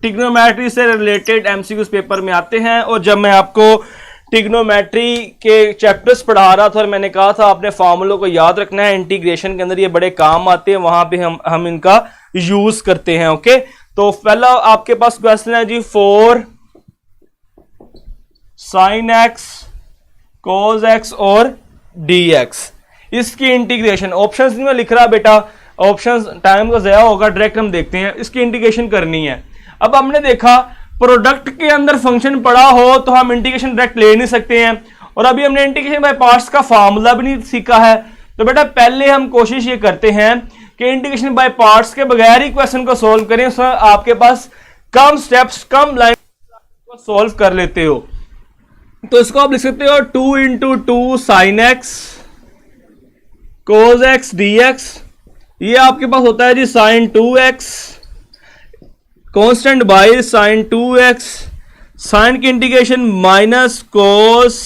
ट्रिग्नोमेट्री से रिलेटेड एमसीक्यूज पेपर में आते हैं। और जब मैं आपको ट्रिग्नोमेट्री के चैप्टर्स पढ़ा रहा था और मैंने कहा था आपने फार्मूलों को याद रखना है, इंटीग्रेशन के अंदर ये बड़े काम आते हैं, वहां पे हम इनका यूज करते हैं। ओके, तो पहला आपके पास क्वेश्चन है जी 4 sin x cos x और dx, इसकी इंटीग्रेशन। ऑप्शंस नहीं मैं लिख रहा बेटा, ऑप्शंस टाइम का ज़्यादा होगा, डायरेक्ट हम देखते हैं। इसकी इंटीग्रेशन करनी है। अब हमने देखा प्रोडक्ट के अंदर फंक्शन पड़ा हो तो हम इंटीग्रेशन डायरेक्ट ले नहीं सकते हैं, और अभी हमने इंटीग्रेशन बाय पार्ट्स का फार्मूला भी नहीं सीखा है। तो बेटा पहले हम कोशिश ये करते हैं कि इंटीग्रेशन बाय पार्ट्स के बगैर ही क्वेश्चन को सोल्व करें। उसमें आपके पास कम स्टेप्स, कम लाइन को सोल्व कर लेते हो। तो इसको आप लिख सकते हो 2 × 2 sin x cos x dx। ये आपके पास होता है जी sin 2x, constant by sin 2x, sine की integration minus cos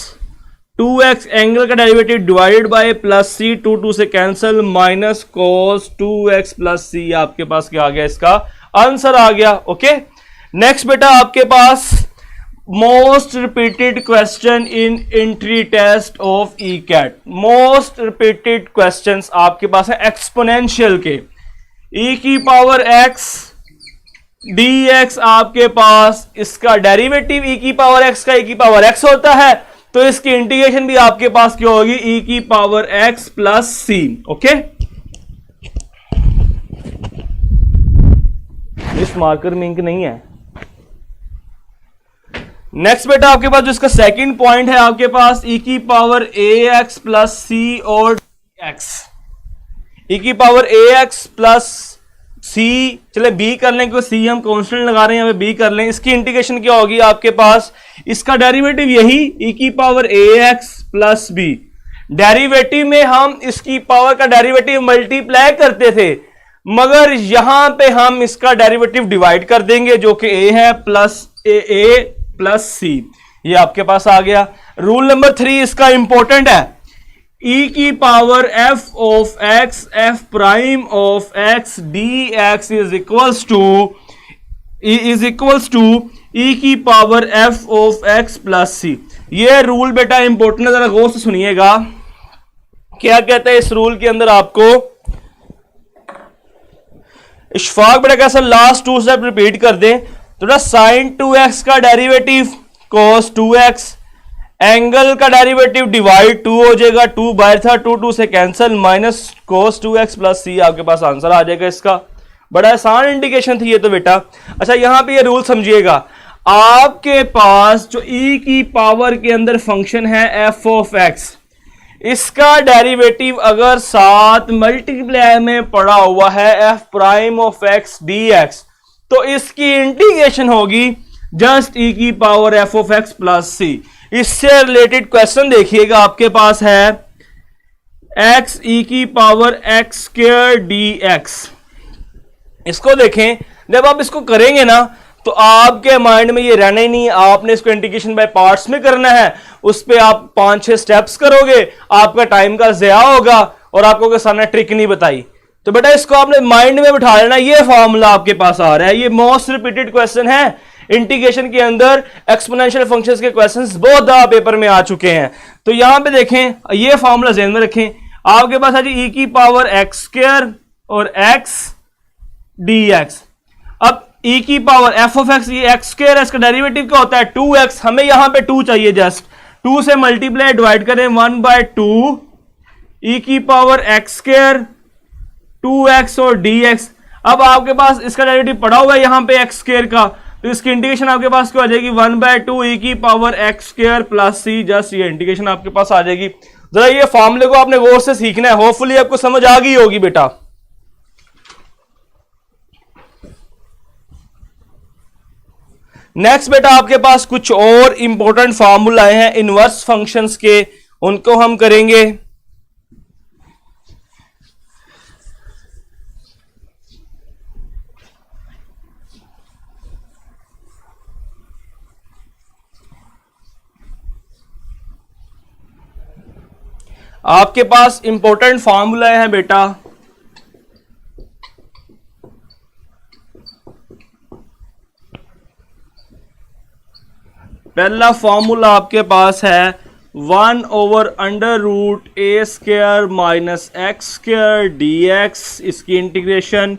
2x, angle का derivative divided by plus c, 2 से cancel, minus cos 2x plus c। आपके पास क्या आ गया, इसका आंसर आ गया। ओके, नेक्स्ट बेटा आपके पास most repeated question in entry test of ECAT. Most repeated questions आपके पास है एक्सपोनेंशियल के। e की पावर x dx आपके पास, इसका डेरिवेटिव e की पावर x का e की पावर x होता है, तो इसकी इंटीग्रेशन भी आपके पास क्या होगी, e की power x plus c। Okay, इस मार्कर में इंक नहीं है। नेक्स्ट बेटा आपके पास जो इसका सेकंड पॉइंट है, आपके पास e की पावर ax प्लस c और x, e की पावर ax प्लस c, चले b कर लें, क्योंकि c हम कांस्टेंट लगा रहे हैं, यहाँ पे b कर लें। इसकी इंटीग्रेशन क्या होगी आपके पास, इसका डेरिवेटिव यही e की power ax plus b। Derivative में हम इसकी पावर का डेरिवेटिव मल्टीप्लाई करते थे, मगर यहां पे हम इसका डेरिवेटिव डिवाइड कर देंगे, जो कि a है प्लस a प्लस c। ये आपके पास आ गया। रूल नंबर 3 इसका इंपॉर्टेंट है, e की power f of x f prime of x dx is equals to e की power f of x plus c। ये रूल बेटा इंपॉर्टेंट है, जरा गौर से सुनिएगा। क्या कहता है इस रूल के अंदर आपको, इशफाक बेटा कैसा लास्ट 2 स्टेप रिपीट कर दें। तो sin 2x का डेरिवेटिव cos 2x, एंगल का डेरिवेटिव डिवाइड 2 हो जाएगा, 2 बाहर था, 2 से cancel, minus cos 2x plus c। आपके पास आंसर आ जाएगा इसका। बड़ा आसान इंडिकेशन थी ये तो बेटा। अच्छा यहां पे ये रूल समझिएगा, आपके पास जो e की पावर के अंदर फंक्शन है f ऑफ x, इसका डेरिवेटिव अगर साथ मल्टीप्लाई में पड़ा हुआ है f prime of x dx, तो इसकी इंटीग्रेशन होगी जस्ट ई की power f of x plus c. इससे रिलेटेड क्वेश्चन देखिएगा, आपके पास है एक्स ई की power x square d x. इसको देखें, जब आप इसको करेंगे ना तो आपके माइंड में ये रहना ही नहीं, आपने इसको इंटीग्रेशन बाय पार्ट्स में करना है। उस पे आप 5-6 स्टेप्स करोगे, आपका टाइम का ज़या होगा और आपको सर ने ट्रिक नहीं बताई। तो बेटा इसको आपने माइंड में बिठा लेना, ये फॉर्मूला आपके पास आ रहा है। ये मोस्ट रिपीटेड क्वेश्चन है इंटीग्रेशन के अंदर, एक्सपोनेंशियल फंक्शंस के क्वेश्चंस बहुत दफा पेपर में आ चुके हैं। तो यहां पे देखें, ये फॉर्मूला ध्यान में रखें, आपके पास है जी ई की पावर एक्स स्क्वायर और एक्स डी एक्स। अब ई की पावर एफ ऑफ एक्स, ये एक्स स्क्वायर है, इसका डेरिवेटिव क्या होता है 2x। हमें यहां पे 2 चाहिए, जस्ट 2 से मल्टीप्लाई डिवाइड करें 1/2 ई की पावर एक्स स्क्वायर 2x और dx। अब आपके पास इसका डेरिवेटिव पड़ा हुआ है यहां पे एक्स स्क्वायर का, तो इसकी इंटीग्रेशन आपके पास क्या आ जाएगी 1/2 ई की पावर एक्स स्क्वायर प्लस सी। जस्ट ये इंटीग्रेशन आपके पास आ जाएगी। जरा ये फॉर्मूले को आपने गौर से सीखना है, होपफुली आपको समझ आ गई होगी बेटा। नेक्स्ट बेटा आपके पास कुछ और इंपॉर्टेंट फॉर्मूला हैं इनवर्स फंक्शंस के, उनको हम करेंगे। आपके पास इंपॉर्टेंट फॉर्मूला है बेटा, पहला फॉर्मूला आपके पास है 1/√a square minus x square d x, इसकी इंटीग्रेशन।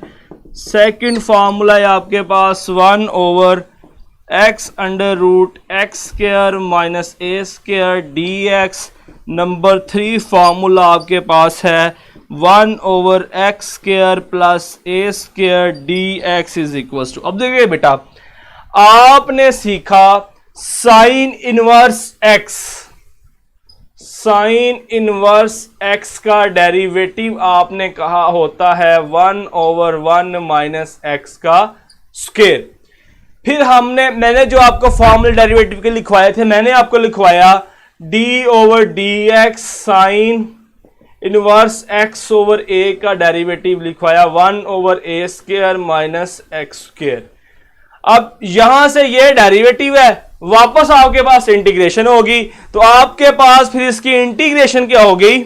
सेकंड फॉर्मूला है आपके पास 1/x√x square minus a square d x. Number 3 formula आपके पास है 1/x square plus a square d x is equal to. अब देखिए बेटा, आपने सीखा sine inverse x, sine inverse x का डेरिवेटिव आपने कहा होता है 1/1 माइनस एक्स का स्क्वायर। फिर मैंने जो आपको फॉर्मूला डेरिवेटिव के लिखवाए थे, मैंने आपको लिखवाया d/dx साइन इनवर्स x/a का डेरिवेटिव लिखवाया 1/a square minus x square. अब यहां से ये डेरिवेटिव है, वापस आपके पास इंटीग्रेशन होगी, तो आपके पास फिर इसकी इंटीग्रेशन क्या होगी,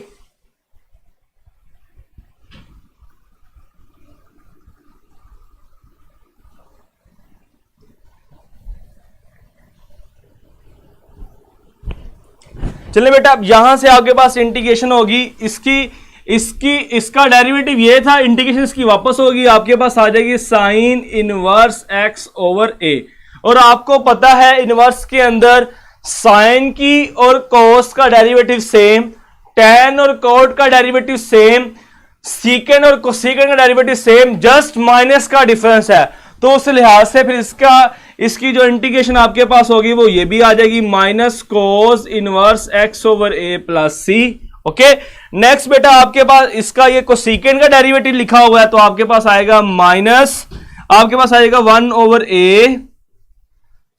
चलिए बेटा अब यहां से आपके पास इंटीग्रेशन होगी, इसका डेरिवेटिव ये था, इंटीग्रेशन इसकी वापस होगी, आपके पास आ जाएगी साइन इनवर्स x/a। और आपको पता है इनवर्स के अंदर साइन की और कोस का डेरिवेटिव सेम, टैन और कोट का डेरिवेटिव सेम, सीकेंड और कोसेकेंड का डेरिवेटिव सेम, जस्ट माइनस का डिफरेंस है। तो उस लिहाज से फिर इसकी जो इंटीग्रेशन आपके पास होगी वो ये भी आ जाएगी minus cos inverse x/a plus c. Okay, next बेटा आपके पास इसका ये कोसेकेंड का डेरिवेटिव लिखा हुआ है, तो आपके पास आएगा माइनस, आपके पास आएगा 1/a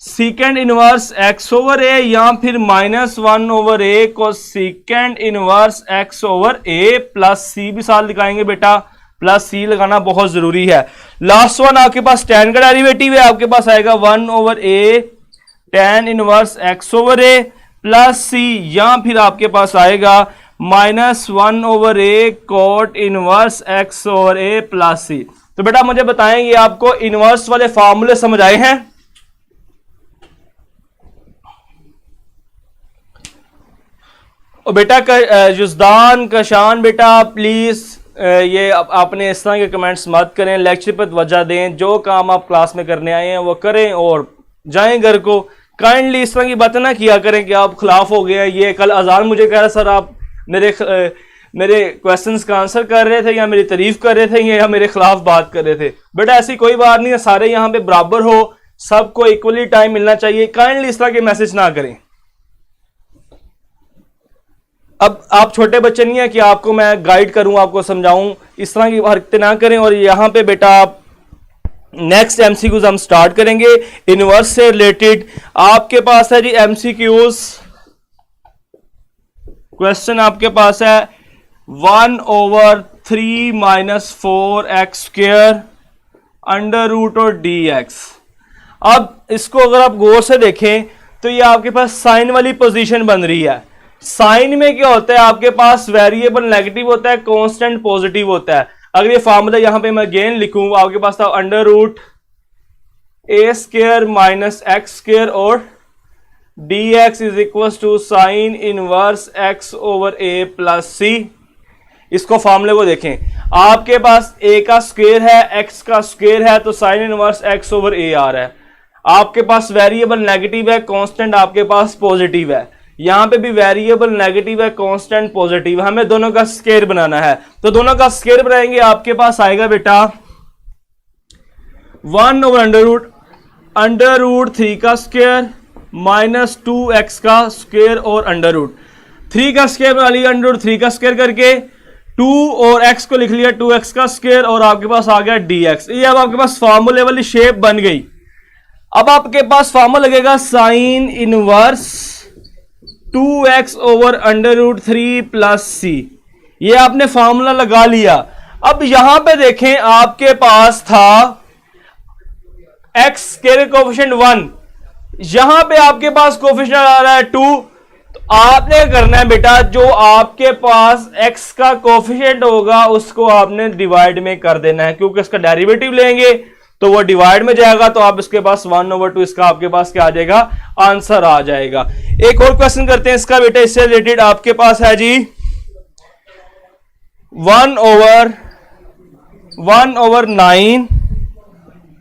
सीकेंड इनवर्स x/a या फिर minus 1/a cosecant inverse x/a plus c भी साथ लिखाएंगे बेटा, प्लस सी लगाना बहुत जरूरी है। लास्ट वन आपके पास tan का डेरिवेटिव है, आपके पास आएगा 1/a tan inverse x/a plus सी या फिर आपके पास आएगा minus 1/a cot inverse x/a plus c. तो बेटा मुझे बताएंगे आपको इनवर्स वाले फॉर्मूले समझ आए हैं? और बेटा जुज़दान कशान बेटा प्लीज ये आपने इस तरह के कमेंट्स मत करें, लेक्चर पर तवज्जो दें, जो काम आप क्लास में करने आए हैं वो करें और जाएं घर को। काइंडली इस तरह की बातें ना किया करें कि आप खिलाफ हो गए हैं। ये कल अजान मुझे कह रहा सर आप मेरे क्वेश्चंस का आंसर कर रहे थे या मेरी तारीफ कर रहे थे या मेरे खिलाफ बात कर रहे थे। बेटा ऐसी कोई बात नहीं है, सारे यहाँ पे बराबर हो, सबको इक्वली टाइम मिलना चाहिए। काइंडली इस तरह के मैसेज ना करें। अब आप छोटे बच्चे नहीं है कि आपको मैं गाइड करूं, आपको समझाऊं, इस तरह की हरकतें ना करें। और यहाँ पे बेटा आप नेक्स्ट एमसीक्यूज हम स्टार्ट करेंगे इनवर्स से रिलेटेड। आपके पास है जी एमसीक्यूज, क्वेश्चन आपके पास है 1/3 - 4x² अंडर रूट और dx। अब इसको अगर आप गौर से देखें तो ये आपके पास साइन वाली पोजीशन बन रही है। साइन में क्या होता है, आपके पास वेरिएबल नेगेटिव होता है, कांस्टेंट पॉजिटिव होता है। अगर ये फार्मूला यहां पे मैं अगेन लिखूं, आपके पास था अंडर रूट a² - x² और dx is equal to sine inverse x/a plus c। इसको फार्मूले को देखें, आपके पास a का स्क्वायर है, x का स्क्वायर है, तो साइन इनवर्स x/a आ रहा है। आपके पास वेरिएबल नेगेटिव है, कांस्टेंट आपके पास पॉजिटिव है। यहां पे भी वेरिएबल नेगेटिव है, कांस्टेंट पॉजिटिव है। हमें दोनों का स्क्वायर बनाना है, तो दोनों का स्क्वायर बनाएंगे। आपके पास आएगा बेटा 1/√3 का स्क्वायर माइनस 2x का स्क्वायर और अंडर रूट 3 का स्क्वायर बना लिया, अंडर√3 का स्क्वायर करके 2 और x को लिख लिया 2x का स्क्वायर, और आपके पास आ गया dx। ये अब आपके पास फार्मूले वाली शेप बन गई। अब आपके पास फार्मूला लगेगा sine inverse 2x/√3 plus c। ये आपने फार्मूला लगा लिया। अब यहां पे देखें, आपके पास था x के कोफिशिएंट 1, यहां पे आपके पास कोफिशिएंट आ रहा है 2। तो आपने करना है बेटा, जो आपके पास x का कोफिशिएंट होगा उसको आपने डिवाइड में कर देना है, क्योंकि इसका डेरिवेटिव लेंगे तो वो डिवाइड में जाएगा, तो आप इसके पास 1/2 इसका आपके पास क्या आ जाएगा, आंसर आ जाएगा। एक और क्वेश्चन करते हैं इसका बेटा, इससे रिलेटेड आपके पास है जी 1/9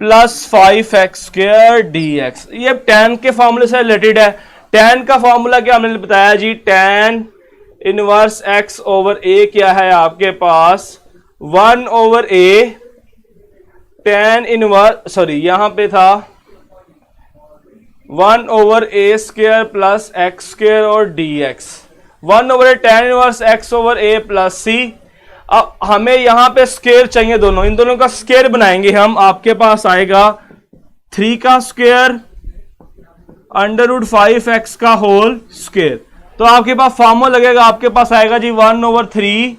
प्लस 5x² dx। ये tan के फॉर्मूले से रिलेटेड है। tan का फॉर्मूला क्या हमने बताया जी, tan इनवर्स x/a क्या है आपके पास 1/a tan इनवर्स, सॉरी यहां पे था 1/a² प्लस x² और dx 1/a tan inverse x/a plus c। अब हमें यहां पे स्क्वायर चाहिए, दोनों, इन दोनों का स्क्वायर बनाएंगे हम। आपके पास आएगा 3 का स्क्वायर अंडर√5x का होल स्क्वायर। तो आपके पास फॉर्मूला लगेगा, आपके पास आएगा जी 1/3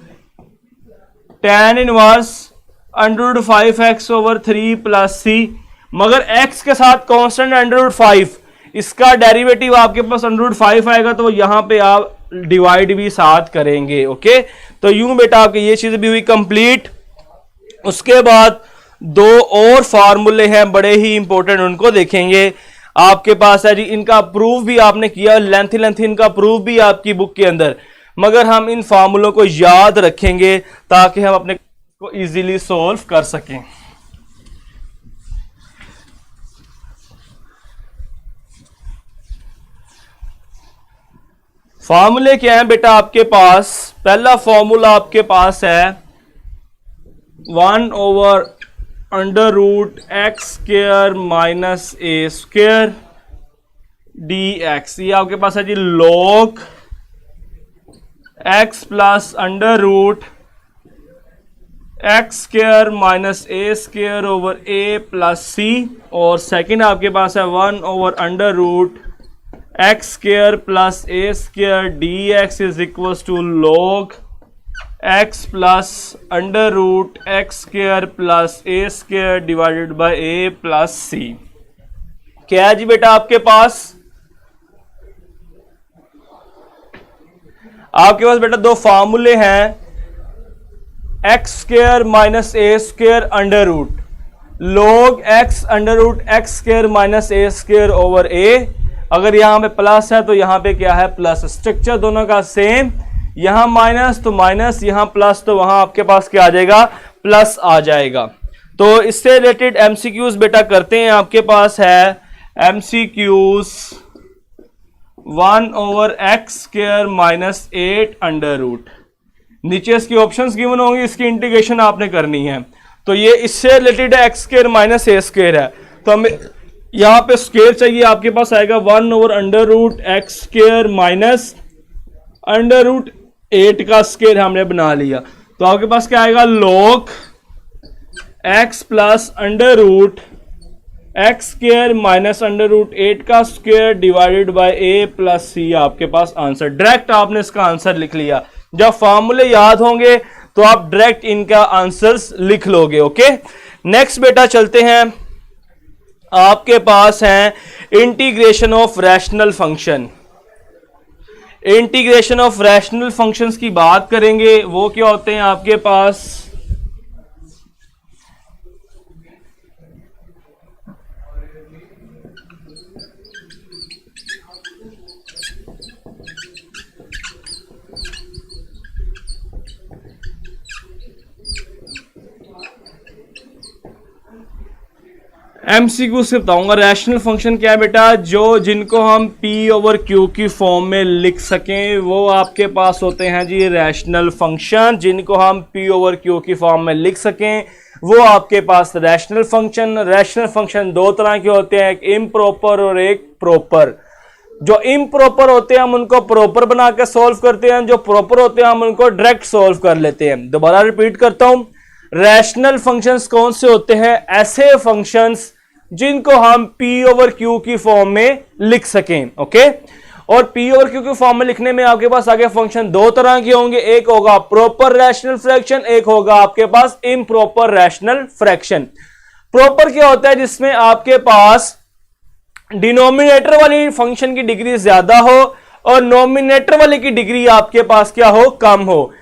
tan इनवर्स अंडर√5x/3 प्लस c। मगर x के साथ कांस्टेंट अंडर√5, इसका डेरिवेटिव आपके पास अंडर√5 आएगा, तो यहां पे आप डिवाइड भी साथ करेंगे। ओके, तो यूं बेटा आपकी ये चीज भी हुई कंप्लीट। उसके बाद दो और फार्मूले हैं बड़े ही इंपॉर्टेंट, उनको देखेंगे। आपके पास है जी, इनका प्रूफ भी आपने किया, लेंथ इनका प्रूफ भी आपकी बुक के अंदर, मगर हम इन फार्मूलों को याद रखेंगे ताकि हम अपने को इजीली सॉल्व कर सकें। फार्मूले क्या है बेटा आपके पास, पहला फॉर्मूला आपके पास है 1/√x² माइनस a² dx। ये आपके पास है जी log x प्लस अंडर√x² minus a² over a plus c। और सेकेंड आपके पास है 1/√x² plus a² dx is equal to log x plus अंडर√x² plus a² divided by a plus c। क्या है जी बेटा आपके पास बेटा दो फार्मूले हैं, x² minus a² under root log x अंडर√x² माइनस a² ओवर a। अगर यहां पे प्लस है तो यहां पे क्या है प्लस, स्ट्रक्चर दोनों का सेम, यहां माइनस तो माइनस, यहां प्लस तो वहां आपके पास क्या आ जाएगा, प्लस आ जाएगा। तो इससे रिलेटेड एमसीक्यूज बेटा करते हैं। आपके पास है MCQs 1/x² minus 8 under root. नीचे इसकी ऑप्शंस गिवन होंगी, इसकी इंटीग्रेशन आपने करनी है। तो ये इससे रिलेटेड है, x² माइनस a² है, तो हमें यहां पे स्क्वायर चाहिए। आपके पास आएगा 1/√x² माइनस अंडर√8 का स्क्वायर हमने बना लिया। तो आपके पास क्या आएगा, log x plus under root x square minus under root 8 का square divided by a plus c आपके पास आंसर। डायरेक्ट आपने इसका आंसर लिख लिया। जब फॉर्मूले याद होंगे तो आप डायरेक्ट इनका आंसर्स लिख लोगे। ओके, नेक्स्ट बेटा चलते हैं, आपके पास है integration of rational function. Integration of rational functions की बात करेंगे, वो क्या होते हैं आपके पास, एमसीक्यू से बताऊंगा। रैशनल फंक्शन क्या है बेटा, जो जिनको हम पी ओवर क्यू की फॉर्म में लिख सकें वो आपके पास होते हैं जी रैशनल फंक्शन। जिनको हम पी ओवर क्यू की फॉर्म में लिख सकें वो आपके पास रैशनल फंक्शन। रैशनल फंक्शन दो तरह के होते हैं, एक इम्प्रॉपर और एक प्रॉपर। जो इम्प्रॉपर होते हैं हम उनको प्रॉपर बना के सॉल्व करते हैं, जो प्रॉपर होते हैं हम उनको डायरेक्ट सॉल्व कर लेते हैं। दोबारा रिपीट करता हूं, रैशनल फंक्शंस कौन से होते हैं, ऐसे फंक्शंस जिनको हम P ओवर Q की फॉर्म में लिख सकें। ओके, और P ओवर Q की फॉर्म में लिखने में आपके पास आगे फंक्शन दो तरह के होंगे, एक होगा प्रॉपर रैशनल फ्रैक्शन, एक होगा आपके पास इम्प्रॉपर रैशनल फ्रैक्शन। प्रॉपर क्या होता है, जिसमें आपके पास डिनोमिनेटर वाली फंक्शन की डिग्री ज्यादा हो और नोमिनेटर वाली की डिग्री आपके पास क्या हो, कम हो,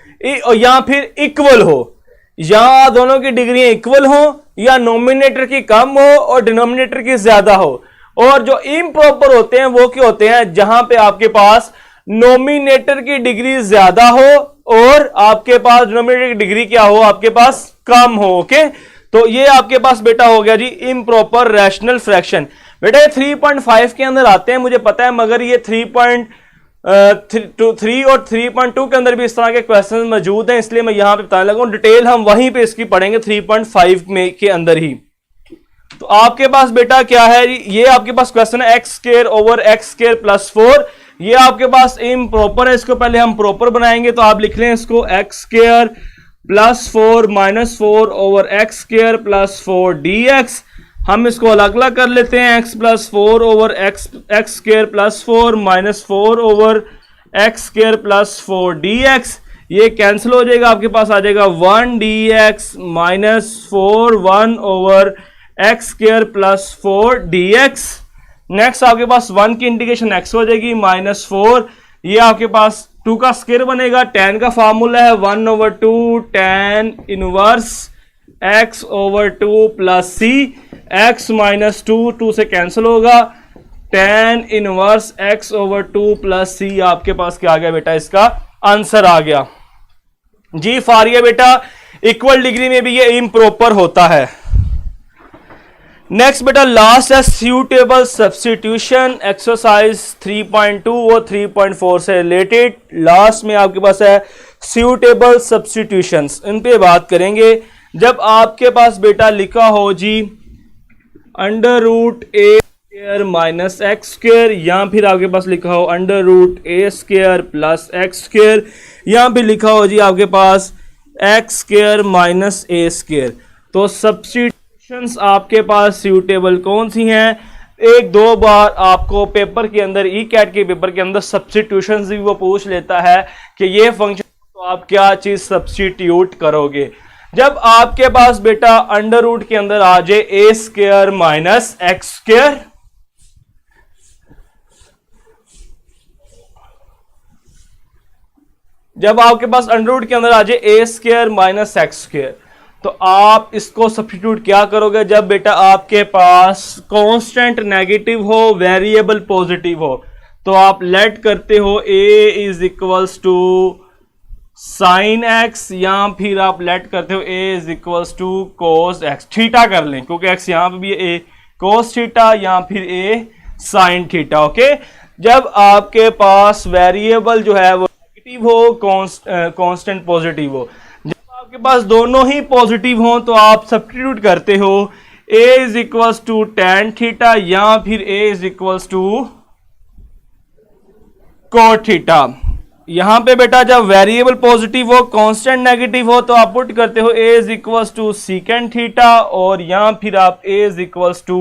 या फिर इक्वल हो। या दोनों की डिग्री इक्वल हो या नोमिनेटर की कम हो और डिनोमिनेटर की ज्यादा हो। और जो इम्प्रॉपर होते हैं वो क्या होते हैं, जहां पे आपके पास नोमिनेटर की डिग्री ज्यादा हो और आपके पास डिनोमिनेटर की डिग्री क्या हो, आपके पास कम हो। ओके, तो ये आपके पास बेटा हो गया जी इम्प्रॉपर रैशनल फ्रैक्शन। बेटा ये 3.5 के अंदर आते हैं मुझे पता है, मगर ये 3.3 और 3.2 के अंदर भी इस तरह के क्वेश्चन मौजूद हैं, इसलिए मैं यहां पे बताने लगा हूं। डिटेल हम वहीं पे इसकी पढ़ेंगे 3.5 में के अंदर ही। तो आपके पास बेटा क्या है, ये आपके पास क्वेश्चन है x square over x square plus 4। ये आपके पास इम्प्रॉपर है, इसको पहले हम प्रॉपर बनाएंगे। तो आप लिख लें इसको x square plus 4 minus 4 over x square plus 4 dx। हम इसको अलग अलग कर लेते हैं, x plus 4 over x square plus 4 minus 4 over x square plus 4 dx। ये कैंसिल हो जाएगा, आपके पास आ जाएगा 1 dx minus 4 1 over x square plus 4 dx। Next आपके पास 1 की इंटीग्रेशन x हो जाएगी माइनस 4, ये आपके पास 2 का स्क्वायर बनेगा। tan का फार्मूला है 1 over 2 tan inverse x over 2 plus c। x minus 2 से कैंसिल होगा, tan inverse x over 2 plus c आपके पास क्या आ गया बेटा, इसका आंसर आ गया जी। फारिया बेटा इक्वल डिग्री में भी ये इम्प्रॉपर होता है। नेक्स्ट बेटा लास्ट है सूटेबल सब्स्टिट्यूशन एक्सरसाइज 3.2 और 3.4 से रिलेटेड। लास्ट में आपके पास है सूटेबल सब्स्टिट्यूशंस, इन पे बात करेंगे। जब आपके पास बेटा लिखा हो जी अंडर रूट ए स्क्वायर माइनस एक्स स्क्वायर, या फिर आपके पास लिखा हो अंडर रूट ए स्क्वायर प्लस एक्स स्क्वायर, या फिर लिखा हो जी आपके पास x square minus a square, तो सब्स्टिट्यूशंस आपके पास सूटेबल कौन सी हैं। एक दो बार आपको पेपर के अंदर ई कैट के पेपर के अंदर सब्स्टिट्यूशंस भी वो पूछ लेता है कि ये फंक्शन तो आप क्या चीज सब्स्टिट्यूट करोगे। जब आपके पास बेटा अंडर रूट के अंदर आ जाए a square minus x square, जब आपके पास अंडर रूट के अंदर आ जाए a square minus x square, तो आप इसको सब्स्टिट्यूट क्या करोगे। जब बेटा आपके पास कांस्टेंट नेगेटिव हो, वेरिएबल पॉजिटिव हो, तो आप लेट करते हो a is equals to sine x, या फिर आप लेट करते हो a is equals to cos x. Theta कर लें क्योंकि एक्स यहां पे भी ए कोस थीटा या फिर ए साइन थीटा। ओके, जब आपके पास वेरिएबल जो है वो नेगेटिव हो, कांस्टेंट पॉजिटिव हो, जब आपके पास दोनों ही पॉजिटिव हो तो आप सब्स्टिट्यूट करते हो a is equals to tan theta या फिर a is equals to cot theta. यहां पे बेटा जब वेरिएबल पॉजिटिव हो, कांस्टेंट नेगेटिव हो, तो आप पुट करते हो a is equals to secant theta, और यहां फिर आप a is equals to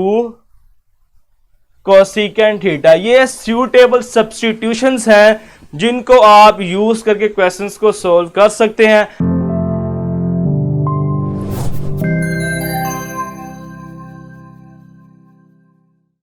cosecant theta. ये सूटेबल सब्स्टिट्यूशंस हैं जिनको आप यूज करके क्वेश्चंस को सॉल्व कर सकते हैं।